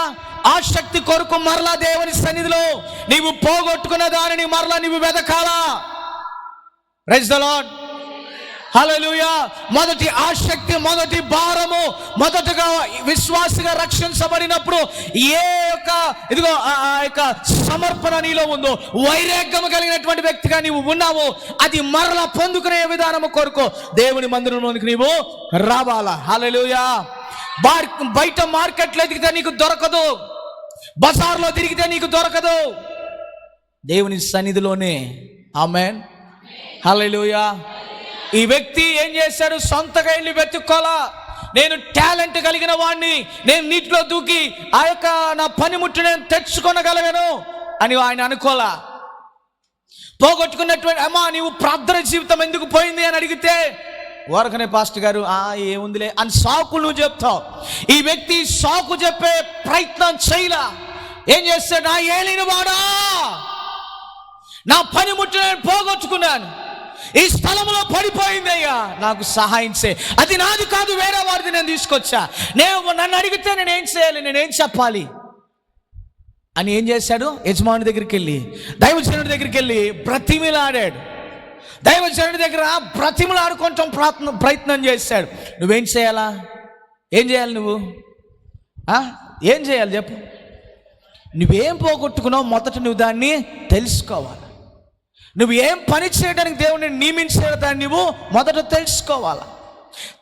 ఆసక్తి కొరకు మరలా దేవుని సన్నిధిలో నీవు పోగొట్టుకున్న దానిని మరలా నీవు వెతకాలా. Praise the Lord. హల్లెలూయా! మొదటి ఆసక్తి, మొదటి భారము, మొదటగా విశ్వాసిగా రక్షించబడినప్పుడు ఏ యొక్క ఇదిగో ఆ యొక్క సమర్పణ నీలో ఉందో, వైరాగ్యము కలిగినటువంటి వ్యక్తిగా నీవు ఉన్నావో అది మరలా పొందుకునే విధానము కొరకు దేవుని మందిరంలోనికి నీవు రావాలా. హల్లెలూయా! బయట మార్కెట్లో ఎదిగితే నీకు దొరకదు, బజార్లో తిరిగితే నీకు దొరకదు, దేవుని సన్నిధిలోనే. ఆమేన్. హల్లెలూయా! ఈ వ్యక్తి ఏం చేశాడు? సొంతగా వెళ్ళి వెతుక్కోలా. నేను టాలెంట్ కలిగిన వాడిని, నేను నీటిలో దూకి ఆ యొక్క నా పనిముట్టు నేను తెచ్చుకొనగలను అని ఆయన అనుకోలా. పోగొట్టుకున్నటువంటి అమ్మా నీవు ప్రార్థన జీవితం ఎందుకు పోయింది అని అడిగితే ఊరకనే పాస్టర్ గారు ఏముందిలే అని సాకు నువ్వు చెప్తావు. ఈ వ్యక్తి సాకు చెప్పే ప్రయత్నం చేయలా. ఏం చేస్తాడు? నా ఏలినవాడా, నా పనిముట్టు నేను పోగొట్టుకున్నాను, ఈ స్థలంలో పడిపోయింది, అయ్యా నాకు సహాయం చేయి. అది నాది కాదు, వేరే వారిది నేను తీసుకొచ్చా. నన్ను అడిగితే నేనేం చేయాలి, నేనేం చెప్పాలి అని ఏం చేశాడు? యజమాని దగ్గరికి వెళ్ళి, దైవజనుడి దగ్గరికి వెళ్ళి బ్రతిమిలాడాడు. దైవజనుడి దగ్గర బ్రతిమిలాడుకోవటం ప్రయత్నం చేశాడు. నువ్వేం చేయాలా? ఏం చేయాలి? నువ్వు ఏం చేయాలి చెప్పు? నువ్వేం పోగొట్టుకున్నావు మొదట నువ్వు దాన్ని తెలుసుకోవాలి. నువ్వు ఏం పని చేయడానికి దేవుని నియమించాడో దాన్ని నువ్వు మొదట తెలుసుకోవాలా.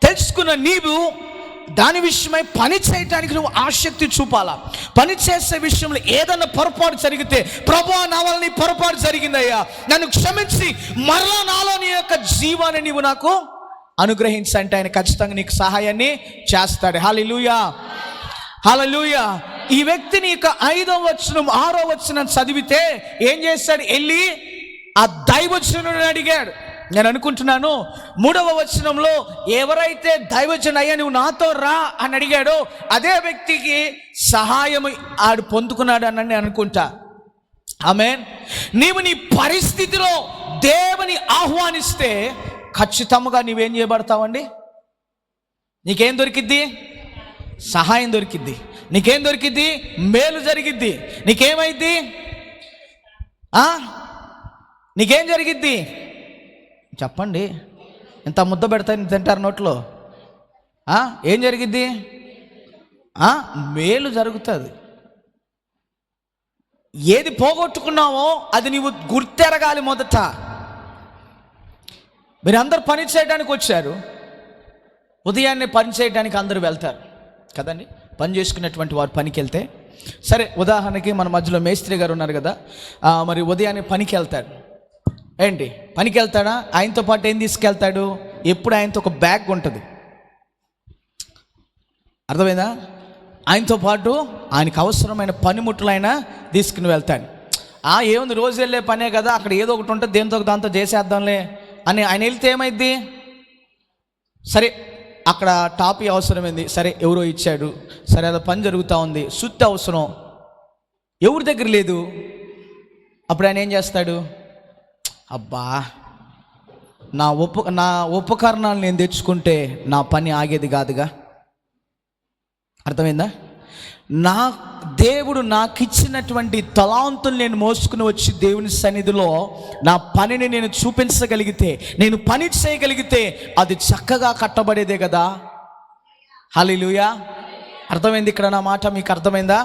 తెలుసుకున్న నీవు దాని విషయమై పని చేయడానికి నువ్వు ఆసక్తి చూపాలా. పని చేసే విషయంలో ఏదన్నా పొరపాటు జరిగితే, ప్రభువా నా వల్ల నీ పొరపాటు జరిగిందయ్యా, నన్ను క్షమించి మరలా నాలో నీ యొక్క జీవాన్ని నీవు నాకు అనుగ్రహించంటే ఆయన ఖచ్చితంగా నీకు సహాయాన్ని చేస్తాడు. హల్లెలూయా! హల్లెలూయా! ఈ వ్యక్తిని ఇక 5వ వచనం 6వ వచనం చదివితే ఏం చేశాడు? వెళ్ళి ఆ దైవజనుడిని అడిగాడు. నేను అనుకుంటున్నాను 3వ వచనంలో ఎవరైతే దైవజనుడు అయ్యా నువ్వు నాతో రా అని అడిగాడో అదే వ్యక్తికి సహాయం ఆడు పొందుకున్నాడు అని నేను అనుకుంటా. ఆమేన్. నీవు నీ పరిస్థితిలో దేవుని ఆహ్వానిస్తే ఖచ్చితంగా నీవేం చేయబడతావండి? నీకేం దొరికిద్ది? సహాయం దొరికిద్ది. నీకేం దొరికిద్ది? మేలు జరిగిద్ది. నీకేమైద్ది? నీకేం జరిగిద్ది? చెప్పండి. ఇంత ముద్ద పెడతాను తింటారు నోట్లో. ఏం జరిగిద్ది? మేలు జరుగుతుంది. ఏది పోగొట్టుకున్నావో అది నీవు గుర్తెరగాలి. మొదట మీరందరూ పని చేయడానికి వచ్చారు. ఉదయాన్నే పని చేయడానికి అందరూ వెళ్తారు కదండి. పని చేసుకున్నటువంటి వారు పనికి వెళ్తే సరే, ఉదాహరణకి మన మధ్యలో మేస్త్రి గారు ఉన్నారు కదా, మరి ఉదయాన్నే పనికి వెళ్తాడు. ఏంటి పనికి వెళ్తాడా? ఆయనతో పాటు ఏం తీసుకెళ్తాడు? ఎప్పుడు ఆయనతో ఒక బ్యాగ్ ఉంటుంది. అర్థమైందా? ఆయనతో పాటు ఆయనకు అవసరమైన పనిముట్లు ఆయన తీసుకుని వెళ్తాడు. ఏముంది, రోజు వెళ్ళే పనే కదా, అక్కడ ఏదో ఒకటి ఉంటుంది, దేంతో దాంతో చేసేద్దాంలే అని ఆయన వెళ్తే ఏమైంది? సరే, అక్కడ టాపీ అవసరమైంది, సరే ఎవరో ఇచ్చాడు, సరే అలా పని జరుగుతూ ఉంది. సుత్తి అవసరం, ఎవరి దగ్గర లేదు. అప్పుడు ఆయన ఏం చేస్తాడు? అబ్బా, నా ఉపకరణాలు నేను తెచ్చుకుంటే నా పని ఆగేది కాదుగా. అర్థమైందా? నా దేవుడు నాకు ఇచ్చినటువంటి తలాంతులు నేను మోసుకుని వచ్చి దేవుని సన్నిధిలో నా పనిని నేను చూపించగలిగితే, నేను పని చేయగలిగితే అది చక్కగా కట్టబడేదే కదా. హల్లెలూయా. అర్థమైంది ఇక్కడ నా మాట? మీకు అర్థమైందా?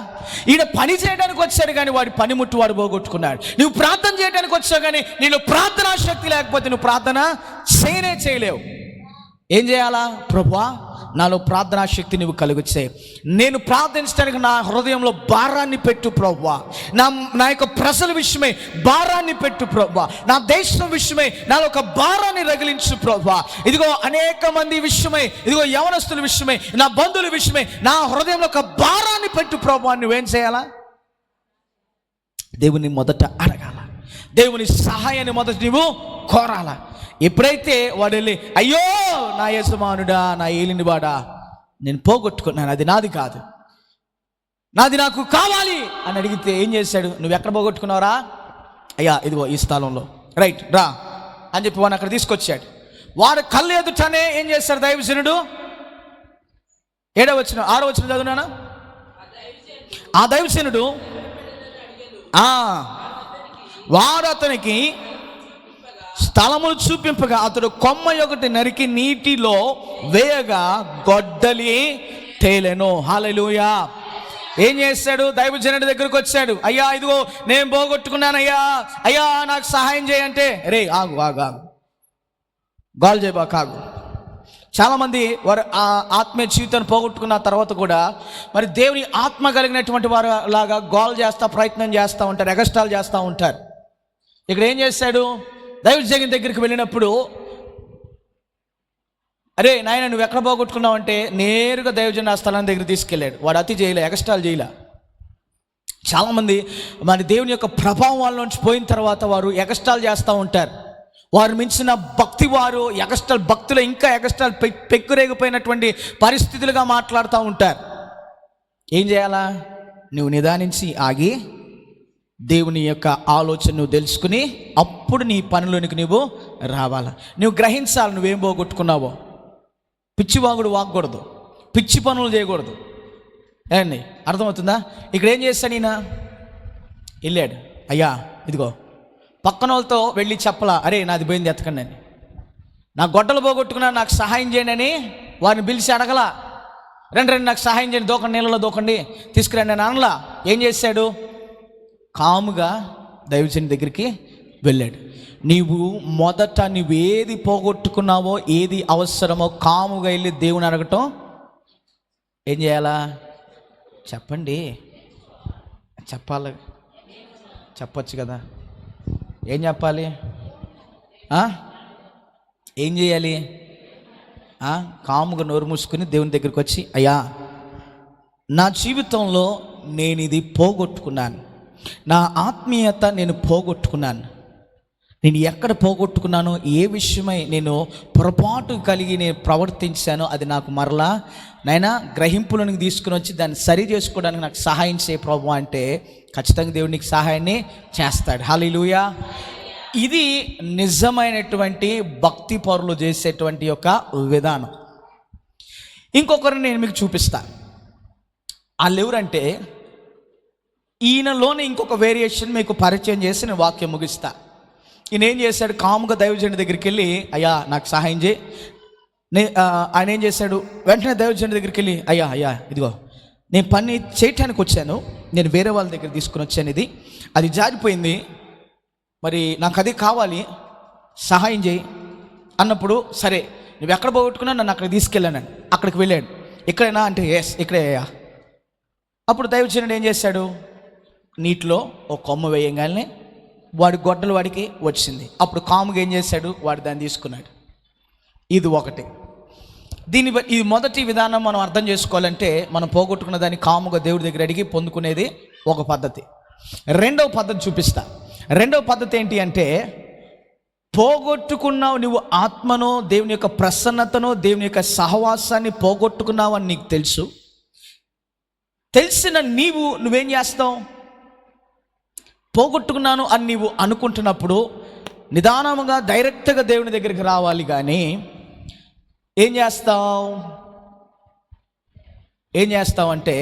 ఈయన పని చేయడానికి వచ్చాడు కానీ వాడి పనిముట్టు వాడు పోగొట్టుకున్నాడు. నువ్వు ప్రార్థన చేయడానికి వచ్చావు కానీ నీలో ప్రార్థనా శక్తి లేకపోతే నువ్వు ప్రార్థన చేయలేవు. ఏం చేయాలా? ప్రభువా, నాలో ప్రార్థనా శక్తి నువ్వు కలుగుచ్చే, నేను ప్రార్థించడానికి నా హృదయంలో భారాన్ని పెట్టు ప్రభువా. నా యొక్క ప్రజల విషయమై భారాన్ని పెట్టు ప్రభువా. నా దేశం విషయమై నాలో ఒక భారాన్ని రగిలించు ప్రభువా. ఇదిగో అనేక మంది విషయమై, ఇదిగో యవనస్తుల విషయమై, నా బంధువుల విషయమై నా హృదయంలో ఒక భారాన్ని పెట్టు ప్రభువా. నువ్వేం చేయాలా? దేవుని మొదట అడగాల, దేవుని సహాయాన్ని మొదట నువ్వు కోరాలా. ఎప్పుడైతే వాడు వెళ్ళి అయ్యో నా యజమానుడా, నా ఏలినవాడా, నేను పోగొట్టుకున్నాను, అది నాది కాదు, నాది నాకు కావాలి అని అడిగితే ఏం చేశాడు? నువ్వు ఎక్కడ పోగొట్టుకున్నావురా? అయ్యా ఇదిగో ఈ స్థలంలో, రైట్ రా అని చెప్పి వాడిని అక్కడ తీసుకొచ్చాడు. వాడు కళ్ళు ఎదుటనే ఏం చేశాడు దైవజనుడు? 7వ వచనం 6వ వచనం చదువునానా? ఆ దైవజనుడు వాడు అతనికి స్థలమును చూపింపగా అతడు కొమ్మ ఒకటి నరికి నీటిలో వేయగా గొడ్డలి తేలెను. హల్లెలూయా. ఏం చేశాడు? దైవజనుడి దగ్గరకు వచ్చాడు. అయ్యా ఇదిగో నేను పోగొట్టుకున్నానయ్యా, అయ్యా నాకు సహాయం చేయంటే, రే ఆగు ఆగు ఆగు, గాల్ చేయబా కాగు. చాలామంది వారు ఆ ఆత్మీయ జీవితాన్ని పోగొట్టుకున్న తర్వాత కూడా మరి దేవుని ఆత్మ కలిగినటువంటి వారు లాగా గోల్ చేస్తా ప్రయత్నం చేస్తూ ఉంటారు, ఎగస్టాల్ చేస్తూ ఉంటారు. ఇక్కడ ఏం చేశాడు? దైవజనుడి దగ్గరికి వెళ్ళినప్పుడు, అరే నాయన నువ్వు ఎక్కడ పోగొట్టుకున్నావు అంటే నేరుగా దైవజనుడు ఆ స్థలం దగ్గర తీసుకెళ్ళాడు. వాడు అతి చేయలే, ఎగస్టాల్ చేయలే. చాలామంది మన దేవుని యొక్క ప్రభావం వాళ్ళ నుంచి పోయిన తర్వాత వారు ఎగస్టాల్ చేస్తూ ఉంటారు. వారు మించిన భక్తి వారు ఎగస్టాల్ భక్తులు ఇంకా ఎగస్టాల్ పెక్కురేగిపోయినటువంటి పరిస్థితులుగా మాట్లాడుతూ ఉంటారు. ఏం చేయాలా? నువ్వు నిదానించి ఆగి దేవుని యొక్క ఆలోచన నువ్వు తెలుసుకుని అప్పుడు నీ పనిలోనికి నువ్వు రావాలా. నువ్వు గ్రహించాలి నువ్వేం పోగొట్టుకున్నావో. పిచ్చివాగుడు వాగకూడదు, పిచ్చి పనులు చేయకూడదు. ఏమండి అర్థమవుతుందా? ఇక్కడ ఏం చేస్తాను ఈయన? వెళ్ళాడు, అయ్యా ఇదిగో పక్కన వాళ్ళతో వెళ్ళి చెప్పలా, అరే నాది పోయింది ఎత్తకండి అని, నా గొడ్డలు పోగొట్టుకున్నా నాకు సహాయం చేయండి అని వారిని పిలిచి అడగలా. రండి నాకు సహాయం చేయండి, దూకండి, నీళ్ళలో దూకండి, తీసుకురండి అని అనలా. ఏం చేశాడు? కాముగా దైవజనుడి దగ్గరికి వెళ్ళాడు. నీవు మొదట నువ్వేది పోగొట్టుకున్నావో, ఏది అవసరమో కాముగా వెళ్ళి దేవుని అడగటం. ఏం చేయాలా? చెప్పండి, చెప్పాలి, చెప్పచ్చు కదా. ఏం చెప్పాలి? ఏం చేయాలి? కాముగా నోరు మూసుకుని దేవుని దగ్గరికి వచ్చి, అయ్యా నా జీవితంలో నేను ఇది పోగొట్టుకున్నాను, నా ఆత్మీయత నేను పోగొట్టుకున్నాను, నేను ఎక్కడ పోగొట్టుకున్నానో, ఏ విషయమై నేను పొరపాటు కలిగి నేను ప్రవర్తించానో అది నాకు మరలా నైనా గ్రహింపులోనికి తీసుకుని వచ్చి దాన్ని సరి చేసుకోవడానికి నాకు సహాయం చేయ ప్రభువా అంటే ఖచ్చితంగా దేవుడు నీకు సహాయాన్ని చేస్తాడు. హల్లెలూయా. ఇది నిజమైనటువంటి భక్తి పరులు చేసేటువంటి యొక్క విధానం. ఇంకొకరిని నేను మీకు చూపిస్తాను. వాళ్ళు ఎవరంటే, ఈయనలోనే ఇంకొక వేరియేషన్ మీకు పరిచయం చేసి నేను వాక్యం ముగిస్తా. ఈయన ఏం చేశాడు, కాముగా దైవజనుడి దగ్గరికి వెళ్ళి, అయ్యా నాకు సహాయం చేయి. ఆయన ఏం చేశాడు, వెంటనే దైవజనుడి దగ్గరికి వెళ్ళి, అయ్యా ఇదిగో నేను పని చేయటానికి వచ్చాను, నేను వేరే వాళ్ళ దగ్గర తీసుకుని వచ్చాను, అది జారిపోయింది, మరి నాకు అది కావాలి, సహాయం చేయి అన్నప్పుడు, సరే నువ్వు ఎక్కడ పోగొట్టుకున్నా నన్ను అక్కడికి తీసుకెళ్ళాను. అక్కడికి వెళ్ళాడు. ఇక్కడేనా అంటే ఎస్ ఇక్కడే అయ్యా. అప్పుడు దైవజనుడు ఏం చేశాడు, నీటిలో ఒక కొమ్మ వేయంగానే వాడి గొడ్డలు వాడికి వచ్చింది. అప్పుడు కాముగా ఏం చేశాడు, వాడు దాన్ని తీసుకున్నాడు. ఇది ఒకటి. ఇది మొదటి విధానం మనం అర్థం చేసుకోవాలంటే, మనం పోగొట్టుకున్న దాన్ని కాముగా దేవుడి దగ్గర అడిగి పొందుకునేది ఒక పద్ధతి. రెండవ పద్ధతి చూపిస్తా. రెండవ పద్ధతి ఏంటి అంటే, పోగొట్టుకున్నావు నువ్వు ఆత్మను, దేవుని యొక్క ప్రసన్నతను, దేవుని యొక్క సహవాసాన్ని పోగొట్టుకున్నావు అని నీకు తెలుసు. తెలిసిన నువ్వేం చేస్తావు, పోగొట్టుకున్నాను అని నీవు అనుకుంటున్నప్పుడు నిదానముగా డైరెక్ట్గా దేవుని దగ్గరికి రావాలి. కానీ ఏం చేస్తావు అంటే,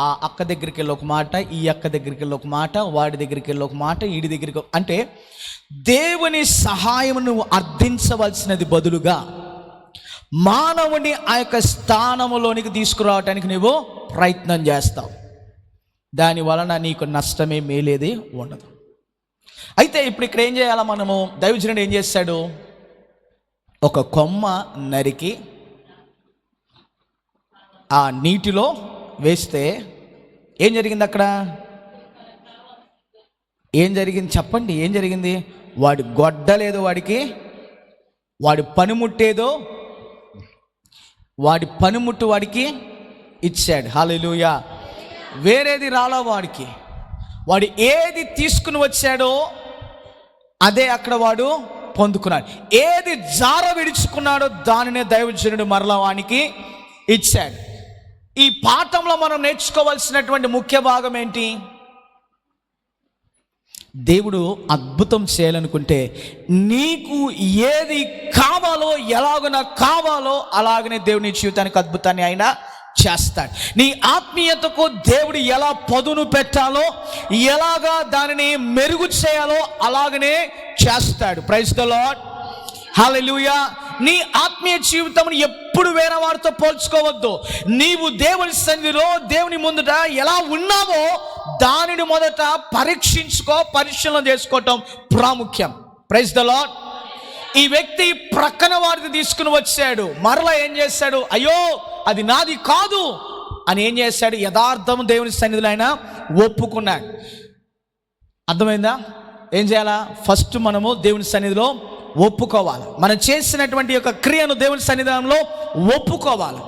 ఆ అక్క దగ్గరికి వెళ్ళి ఒక మాట, ఈ అక్క దగ్గరికి వెళ్ళి ఒక మాట, వాడి దగ్గరికి వెళ్ళి ఒక మాట, వీడి దగ్గరికి అంటే దేవుని సహాయం నువ్వు అర్థించవలసినది బదులుగా మానవుని ఆ యొక్క స్థానములోనికి తీసుకురావటానికి నువ్వు ప్రయత్నం చేస్తావు. దాని వలన నీకు నష్టమే మేలేది ఉండదు. అయితే ఇప్పుడు ఇక్కడ ఏం చేయాలా మనము, దైవజనుడు ఏం చేశాడు, ఒక కొమ్మ నరికి ఆ నీటిలో వేస్తే ఏం జరిగింది, అక్కడ ఏం జరిగింది చెప్పండి, ఏం జరిగింది? వాడి గొడ్డలేదో వాడికి, వాడి పనిముట్టేదో వాడి పనిముట్టు వాడికి ఇచ్చాడు. హల్లెలూయా. వేరేది రాలా వాడికి. వాడు ఏది తీసుకుని వచ్చాడో అదే అక్కడ వాడు పొందుకున్నాడు. ఏది జార విడుచుకున్నాడో దానినే దైవజనుడు మరలా వానికి ఇచ్చాడు. ఈ పాఠంలో మనం నేర్చుకోవాల్సినటువంటి ముఖ్య భాగం ఏంటి? దేవుడు అద్భుతం చేయాలనుకుంటే నీకు ఏది కావాలో, ఎలాగ కావాలో అలాగనే దేవుని జీవితానికి అద్భుతాన్ని ఆయన చేస్తాడు. నీ ఆత్మీయతకు దేవుడు ఎలా పదును పెట్టాలో, ఎలాగా దానిని మెరుగు చేయాలో అలాగనే చేస్తాడు. Praise the Lord. హల్లెలూయా. నీ ఆత్మీయ జీవితం ఎప్పుడు వేరే వారితో పోల్చుకోవద్దు. నీవు దేవుని సన్నిధిలో, దేవుని ముందుట ఎలా ఉన్నావో దానిని మొదట పరీక్షించుకో, పరిశీలన చేసుకోవటం ప్రాముఖ్యం. Praise the Lord. ఈ వ్యక్తి ప్రక్కన వారిని తీసుకుని వచ్చాడు, మరలా ఏం చేశాడు, అయ్యో అది నాది కాదు అని ఏం చేశాడు, యథార్థం దేవుని సన్నిధిలో ఆయన ఒప్పుకున్నాడు. అర్థమైందా? ఏం చేయాలా? ఫస్ట్ మనము దేవుని సన్నిధిలో ఒప్పుకోవాలి. మనం చేసినటువంటి యొక్క క్రియను దేవుని సన్నిధానంలో ఒప్పుకోవాలి.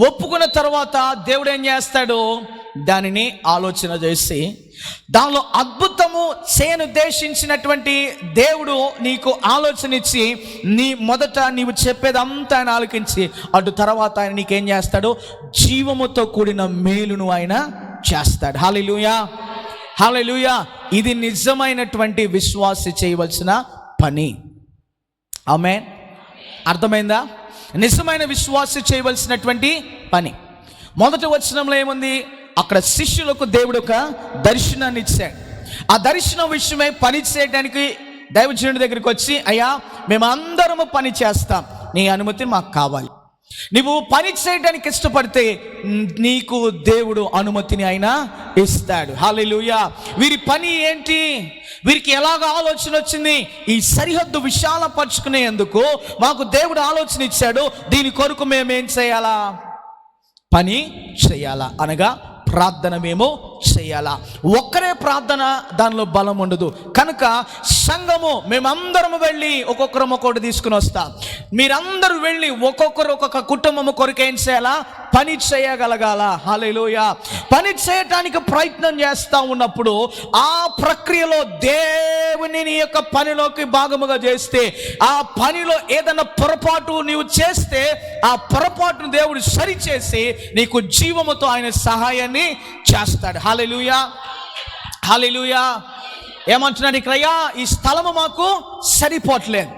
ఒప్పుకున్న తర్వాత దేవుడు ఏం చేస్తాడు, దానిని ఆలోచన చేసి దానిలో అద్భుతము చేయనుద్దేశించినటువంటి దేవుడు నీకు ఆలోచన ఇచ్చి మొదట నీవు చెప్పేదంతా ఆయన ఆలకించి అటు తర్వాత ఆయన నీకేం చేస్తాడు, జీవముతో కూడిన మేలును ఆయన చేస్తాడు. హల్లెలూయా, హల్లెలూయా. ఇది నిజమైనటువంటి విశ్వాసి చేయవలసిన పని. ఆమేన్. అర్థమైందా? నిజమైన విశ్వాసి చేయవలసినటువంటి పని. మొదటి వచనంలో ఏముంది, అక్కడ శిష్యులకు దేవుడు ఒక దర్శనాన్ని ఇచ్చాడు. ఆ దర్శనం విషయమై పని చేయడానికి దైవజనుడి దగ్గరికి వచ్చి, అయ్యా మేమందరము పని చేస్తాం, నీ అనుమతి మాకు కావాలి. నువ్వు పని చేయడానికి ఇష్టపడితే నీకు దేవుడు అనుమతిని ఆయన ఇస్తాడు. హల్లెలూయా. వీరి పని ఏంటి, వీరికి ఎలాగ ఆలోచన వచ్చింది, ఈ సరిహద్దు విశాలపరుచుకునేందుకు మాకు దేవుడు ఆలోచన ఇచ్చాడు, దీని కొరకు మేమేం చేయాలా, పని చేయాలా, అనగా ప్రార్థన మేము చేయాలా. ఒక్కరే ప్రార్థన, దానిలో బలం ఉండదు. కనుక సంఘము మేమందరము వెళ్ళి ఒక్కొక్కరం ఒక్కొక్కటి తీసుకుని వస్తాం. మీరందరూ వెళ్ళి ఒక్కొక్కరు ఒక్కొక్క కుటుంబము కొరకు ఏం చేయాలా, పని చేయగలగాల. హల్లెలూయా. పని చేయటానికి ప్రయత్నం చేస్తూ ఉన్నప్పుడు ఆ ప్రక్రియలో దేవుని నీ యొక్క పనిలోకి భాగముగా చేస్తే, ఆ పనిలో ఏదైనా పొరపాటు నీవు చేస్తే ఆ పొరపాటును దేవుడు సరిచేసి నీకు జీవముతో ఆయన సహాయాన్ని చేస్తాడు. హల్లెలూయా, హల్లెలూయా. ఏమంటున్నాడు ఇక్కడ, ఈ స్థలము మాకు సరిపోవట్లేదు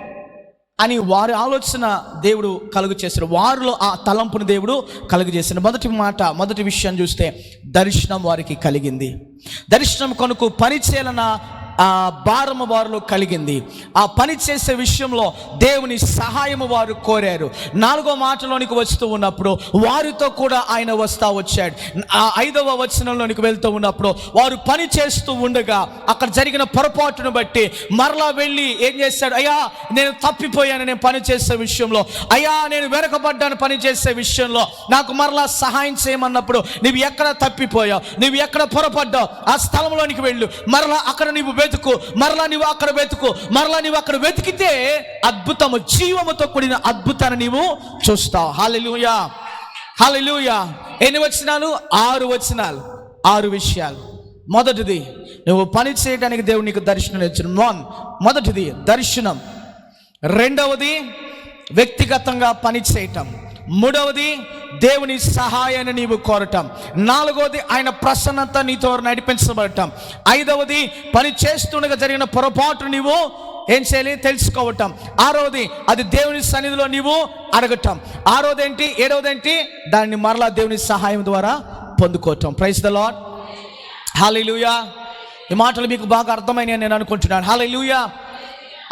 అని వారి ఆలోచన దేవుడు కలుగు చేశాడు. వారిలో ఆ తలంపును దేవుడు కలుగు చేశాడు. మొదటి విషయం చూస్తే దర్శనం వారికి కలిగింది. దర్శనం కొనుక్కు పని చేయాలన్న భారము వారిలో కలిగింది. ఆ పని చేసే విషయంలో దేవుని సహాయము వారు కోరారు. 4వ మాటలోనికి వస్తూ ఉన్నప్పుడు వారితో కూడా ఆయన వచ్చాడు. 5వ వచనంలోనికి వెళ్తూ ఉన్నప్పుడు వారు పని చేస్తూ ఉండగా అక్కడ జరిగిన పొరపాటును బట్టి మరలా వెళ్ళి ఏం చేశాడు, అయ్యా నేను తప్పిపోయాను, నేను పని చేసే విషయంలో, అయ్యా నేను వెనకబడ్డాను పని చేసే విషయంలో, నాకు మరలా సహాయం చేయమన్నప్పుడు నువ్వు ఎక్కడ తప్పిపోయావు, నువ్వు ఎక్కడ పొరపడ్డావు, ఆ స్థలంలోనికి వెళ్ళు, మరలా అక్కడ నీవు వెతుకు, మరలా నీవు అక్కడ వెతుకు, మరలా నీవు అక్కడ వెతికితే అద్భుతము, జీవముతో కూడిన అద్భుతాన్ని నీవు చూస్తావు. హల్లెలూయా, హల్లెలూయా. ఎన్ని వచనాలు? 6 వచనాలు, 6 విషయాలు. మొదటిది, నువ్వు పని చేయడానికి దేవుడు నీకు దర్శనం ఇచ్చిన. మొదటిది దర్శనం. రెండవది వ్యక్తిగతంగా పని చేయటం. మూడవది దేవుని సహాయాన్ని నీవు కోరటం. 4వది ఆయన ప్రసన్నత నీతో నడిపించబడటం. 5వది పని చేస్తుండగా జరిగిన పొరపాటు నీవు ఏం చేయాలి తెలుసుకోవటం. 6వది అది దేవుని సన్నిధిలో నీవు అడగటం. 6వది ఏంటి? 7వది ఏంటి? దాన్ని మరలా దేవుని సహాయం ద్వారా పొందుకోవటం. ప్రైజ్ ద లార్డ్, హల్లెలూయా. ఈ మాటలు మీకు బాగా అర్థమైనాయని నేను అనుకుంటున్నాను. హల్లెలూయా.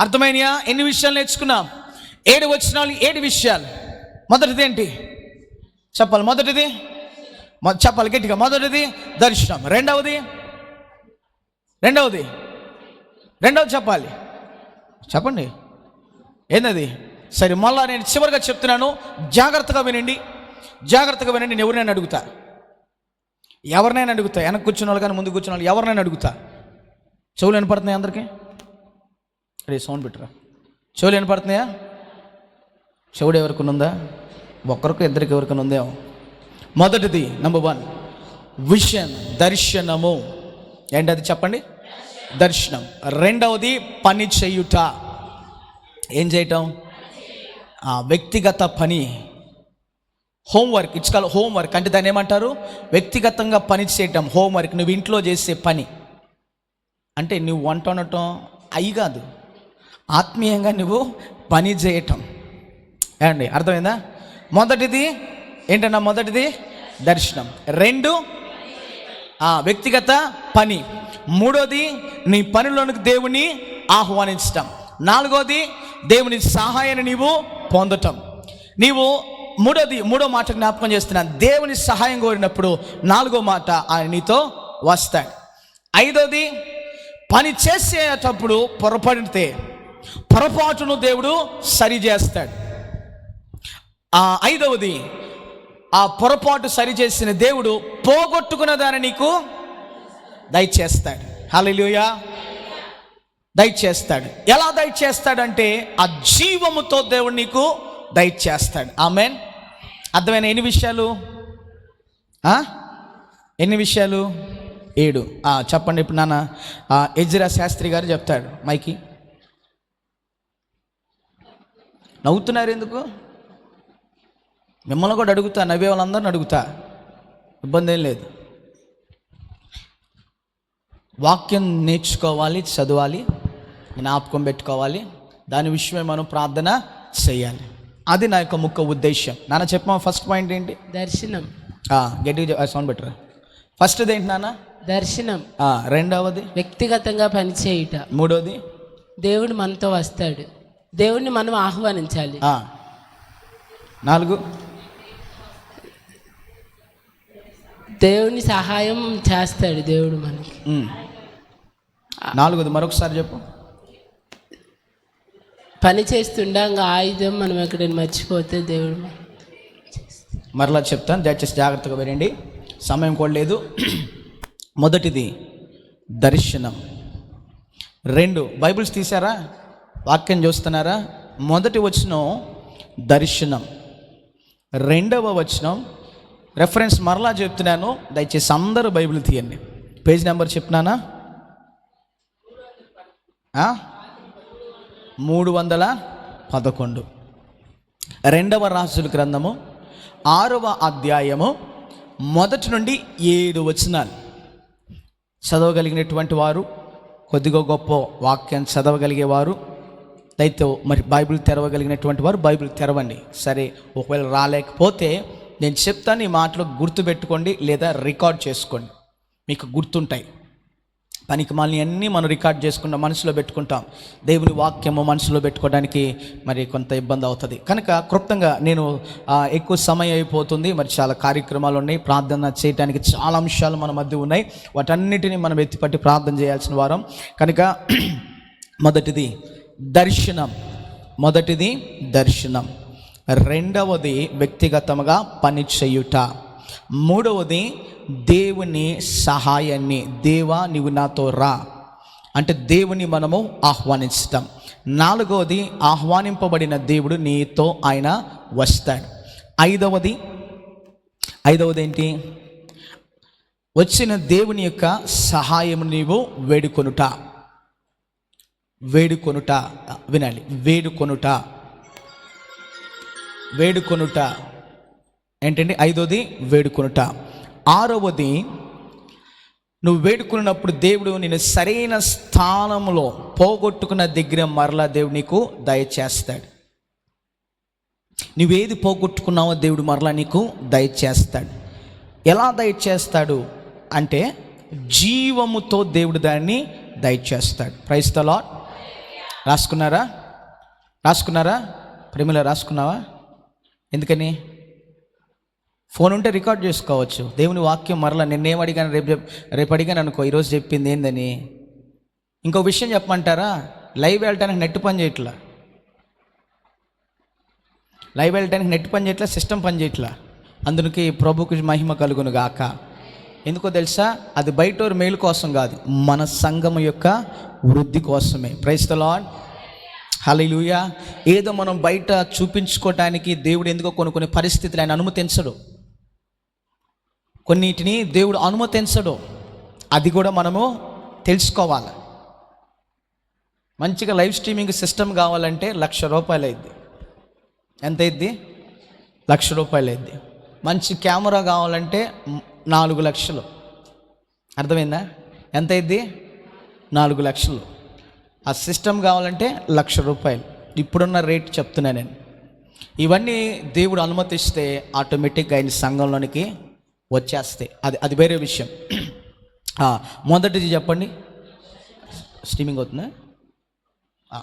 అర్థమైనయా? ఎన్ని విషయాలు నేర్చుకున్నాం? 7 వచనాలు, 7 విషయాలు. మొదటిది ఏంటి చెప్పాలి? మొదటిది చెప్పాలి గట్టిగా. మొదటిది దర్శనం. రెండవది చెప్పాలి, చెప్పండి ఏంటది? సరే, మళ్ళా నేను చివరిగా చెప్తున్నాను, జాగ్రత్తగా వినండి. నేను ఎవరినైనా అడుగుతా, వెనక్కి కూర్చున్న వాళ్ళు కానీ ముందు కూర్చున్న వాళ్ళు ఎవరినైనా అడుగుతా. చెవులు వినపడుతున్నాయా అందరికీ? అరే సౌండ్ పెట్టరా. చెవులు వినపడుతున్నాయా? చెవుడు ఎవరికైనా ఉందా? ఒక్కరికి ఇద్దరికి ఎవరికైనా ఉందేమో. మొదటిది నంబర్ 1 విజన్, దర్శనము. ఏంటది చెప్పండి? దర్శనం. రెండవది పని చేయుట. ఏం చేయటం? వ్యక్తిగత పని, హోంవర్క్. It's call homework. అంటే దాన్ని ఏమంటారు? వ్యక్తిగతంగా పని చేయటం, హోంవర్క్. నువ్వు ఇంట్లో చేసే పని అంటే నువ్వు వంట వండటం అయి కాదు, ఆత్మీయంగా నువ్వు పని చేయటం. ఏమండి అర్థమైందా? మొదటిది ఏంటన్నా? మొదటిది దర్శనం. 2 వ్యక్తిగత పని. 3వది నీ పనిలోనికి దేవుని ఆహ్వానించటం. 4వది దేవుని సహాయాన్ని నీవు పొందటం. నీవు మూడో మాట జ్ఞాపకం చేస్తున్నాను. దేవుని సహాయం కోరినప్పుడు 4వ మాట ఆయన నీతో వస్తాడు. 5వది పని చేసేటప్పుడు పొరపాటును దేవుడు సరి చేస్తాడు. 5వది ఆ పొరపాటు సరిచేసిన దేవుడు పోగొట్టుకున్న దాన్ని నీకు దయచేస్తాడు. హల్లెలూయా. దయచేస్తాడు. ఎలా దయచేస్తాడంటే ఆ జీవముతో దేవుడు నీకు దయచేస్తాడు. ఆమేన్. అర్థమైన ఎన్ని విషయాలు? 7. చెప్పండి ఇప్పుడు నాన్న. ఎజ్రా శాస్త్రి గారు చెప్తాడు. మైకి నవ్వుతున్నారు ఎందుకు? మిమ్మల్ని కూడా అడుగుతా, నవ్వే వాళ్ళందరిని అడుగుతా, ఇబ్బంది ఏం లేదు. వాక్యం నేర్చుకోవాలి, చదవాలి, జ్ఞాపకం పెట్టుకోవాలి, దాని విషయమే మనం ప్రార్థన చేయాలి. అది నా యొక్క ముఖ్య ఉద్దేశం. నాన్న చెప్పమా ఫస్ట్ పాయింట్ ఏంటి? దర్శనం. గట్టిగా సౌండ్ పెట్టరా. ఫస్ట్ది ఏంటి నాన్న? దర్శనం. రెండవది వ్యక్తిగతంగా పనిచేయుట. 3వది దేవుడు మనతో వస్తాడు, దేవుడిని మనం ఆహ్వానించాలి. 4 దేవుని సహాయం చేస్తాడు దేవుడు మనకి. 4వది మరొకసారి చెప్పు. పని చేస్తుండగా ఆయుధం మనం ఎక్కడైనా మర్చిపోతే దేవుడు మరలా చెప్తాను, దయచేసి జాగ్రత్తగా వినండి, సమయం కూడా లేదు. మొదటిది దర్శనం. 2 బైబిల్స్ తీసారా? వాక్యం చూస్తున్నారా? మొదటి వచనం దర్శనం, 2వ వచనం రెఫరెన్స్ మరలా చెప్తున్నాను, దయచేసి అందరూ బైబిల్ తీయండి. పేజ్ నెంబర్ చెప్పినానా? 311. 2వ రాజుల గ్రంథము 6వ అధ్యాయము 1 నుండి 7 వచనాలు. చదవగలిగినటువంటి వారు, కొద్దిగా గొప్ప వాక్యం చదవగలిగేవారు, అయితే మరి బైబిల్ తెరవగలిగినటువంటి వారు బైబిల్ తెరవండి. సరే, ఒకవేళ రాలేకపోతే నేను చెప్తాను, ఈ మాటలు గుర్తుపెట్టుకోండి లేదా రికార్డ్ చేసుకోండి, మీకు గుర్తుంటాయి. పనికిమాలిన అన్నీ మనం రికార్డ్ చేసుకుంటాం, మనసులో పెట్టుకుంటాం. దేవుని వాక్యము మనసులో పెట్టుకోవడానికి మరి కొంత ఇబ్బంది అవుతుంది. కనుక క్లుప్తంగా నేను ఎక్కువ సమయం అయిపోతుంది, మరి చాలా కార్యక్రమాలు ఉన్నాయి, ప్రార్థన చేయడానికి చాలా అంశాలు మన మధ్య ఉన్నాయి. వాటన్నిటిని మనం ఎత్తిపట్టి ప్రార్థన చేయాల్సిన వారం. కనుక మొదటిది దర్శనం, రెండవది వ్యక్తిగతంగా పని చేయుట, మూడవది దేవుని సహాయాన్ని, దేవా నీవు నాతో రా అంటే దేవుని మనము ఆహ్వానించటం, నాలుగవది ఆహ్వానింపబడిన దేవుడు నీతో ఆయన వస్తాడు, ఐదవది ఏంటి, వచ్చిన దేవుని యొక్క సహాయం నీవు వేడుకొనుట. వినాలి, వేడుకొనుట ఏంటండి? ఐదవది వేడుకొనుట. ఆరవది నువ్వు వేడుకున్నప్పుడు దేవుడు నేను సరైన స్థానంలో పోగొట్టుకున్న దగ్గర మరలా దేవుడు నీకు దయచేస్తాడు. నువ్వేది పోగొట్టుకున్నావో దేవుడు మరలా నీకు దయచేస్తాడు. ఎలా దయచేస్తాడు అంటే జీవముతో దేవుడు దాన్ని దయచేస్తాడు. Praise the Lord. రాసుకున్నారా? ప్రేమలో రాసుకున్నావా? ఎందుకని? ఫోన్ ఉంటే రికార్డ్ చేసుకోవచ్చు. దేవుని వాక్యం మరలా నిన్నేం అడిగాను, రేపు అడిగాను అనుకో, ఈరోజు చెప్పింది ఏందని. ఇంకో విషయం చెప్పమంటారా? లైవ్ వెళ్ళటానికి నెట్ పని చేయట్లా, సిస్టమ్ పని చేయట్లా. అందుకే ప్రభుకి మహిమ కలుగును గాక. ఎందుకో తెలుసా? అది బయటోరు మేలు కోసం కాదు, మన సంఘం యొక్క వృద్ధి కోసమే. Praise the Lord. హల్లెలూయా. ఏదో మనం బయట చూపించుకోవటానికి దేవుడు ఎందుకో కొన్ని పరిస్థితులు ఆయన అనుమతించడు, కొన్నిటిని దేవుడు అనుమతించడు. అది కూడా మనము తెలుసుకోవాలి. మంచిగా లైవ్ స్ట్రీమింగ్ సిస్టమ్ కావాలంటే ₹1,00,000 అయింది. ఎంత అయింది? ₹1,00,000 అయింది. మంచి కెమెరా కావాలంటే 4 లక్షలు. అర్థమైందా? ఎంత అయింది? 4 లక్షలు. ఆ సిస్టమ్ కావాలంటే ₹1,00,000. ఇప్పుడున్న రేట్ చెప్తున్నా నేను. ఇవన్నీ దేవుడు అనుమతిస్తే ఆటోమేటిక్గా ఆయన సంఘంలోనికి వచ్చేస్తాయి. అది వేరే విషయం. మొదటిది చెప్పండి. స్ట్రీమింగ్ అవుతుందా?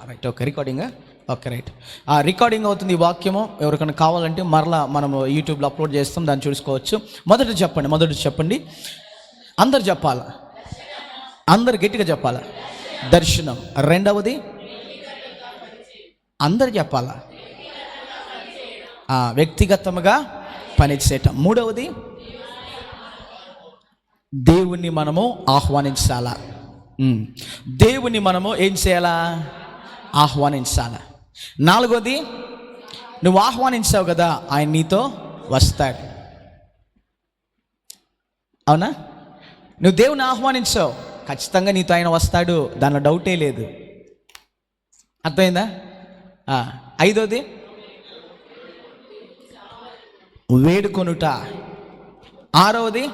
Right, okay. రైట్. రికార్డింగ్ అవుతుంది ఈ వాక్యము. ఎవరికైనా కావాలంటే మరలా మనము యూట్యూబ్లో అప్లోడ్ చేస్తాం, దాన్ని చూసుకోవచ్చు. మొదటి చెప్పండి. అందరు చెప్పాలా? అందరు గట్టిగా చెప్పాలా? దర్శనం. రెండవది అందరు చెప్పాలా? వ్యక్తిగతంగా పనిచేయటం. మూడవది దేవుణ్ణి మనము ఆహ్వానించాలా. దేవుని మనము ఏం చేయాలా? ఆహ్వానించాలా. నాలుగోది నువ్వు ఆహ్వానించావు కదా, ఆయన నీతో వస్తాడు. అవునా? నువ్వు దేవుని ఆహ్వానించావు, ఖచ్చితంగా నీతో ఆయన వస్తాడు, దానిలో డౌటే లేదు. అర్థమైందా? ఐదోది వేడుకొనుట. ఆరవది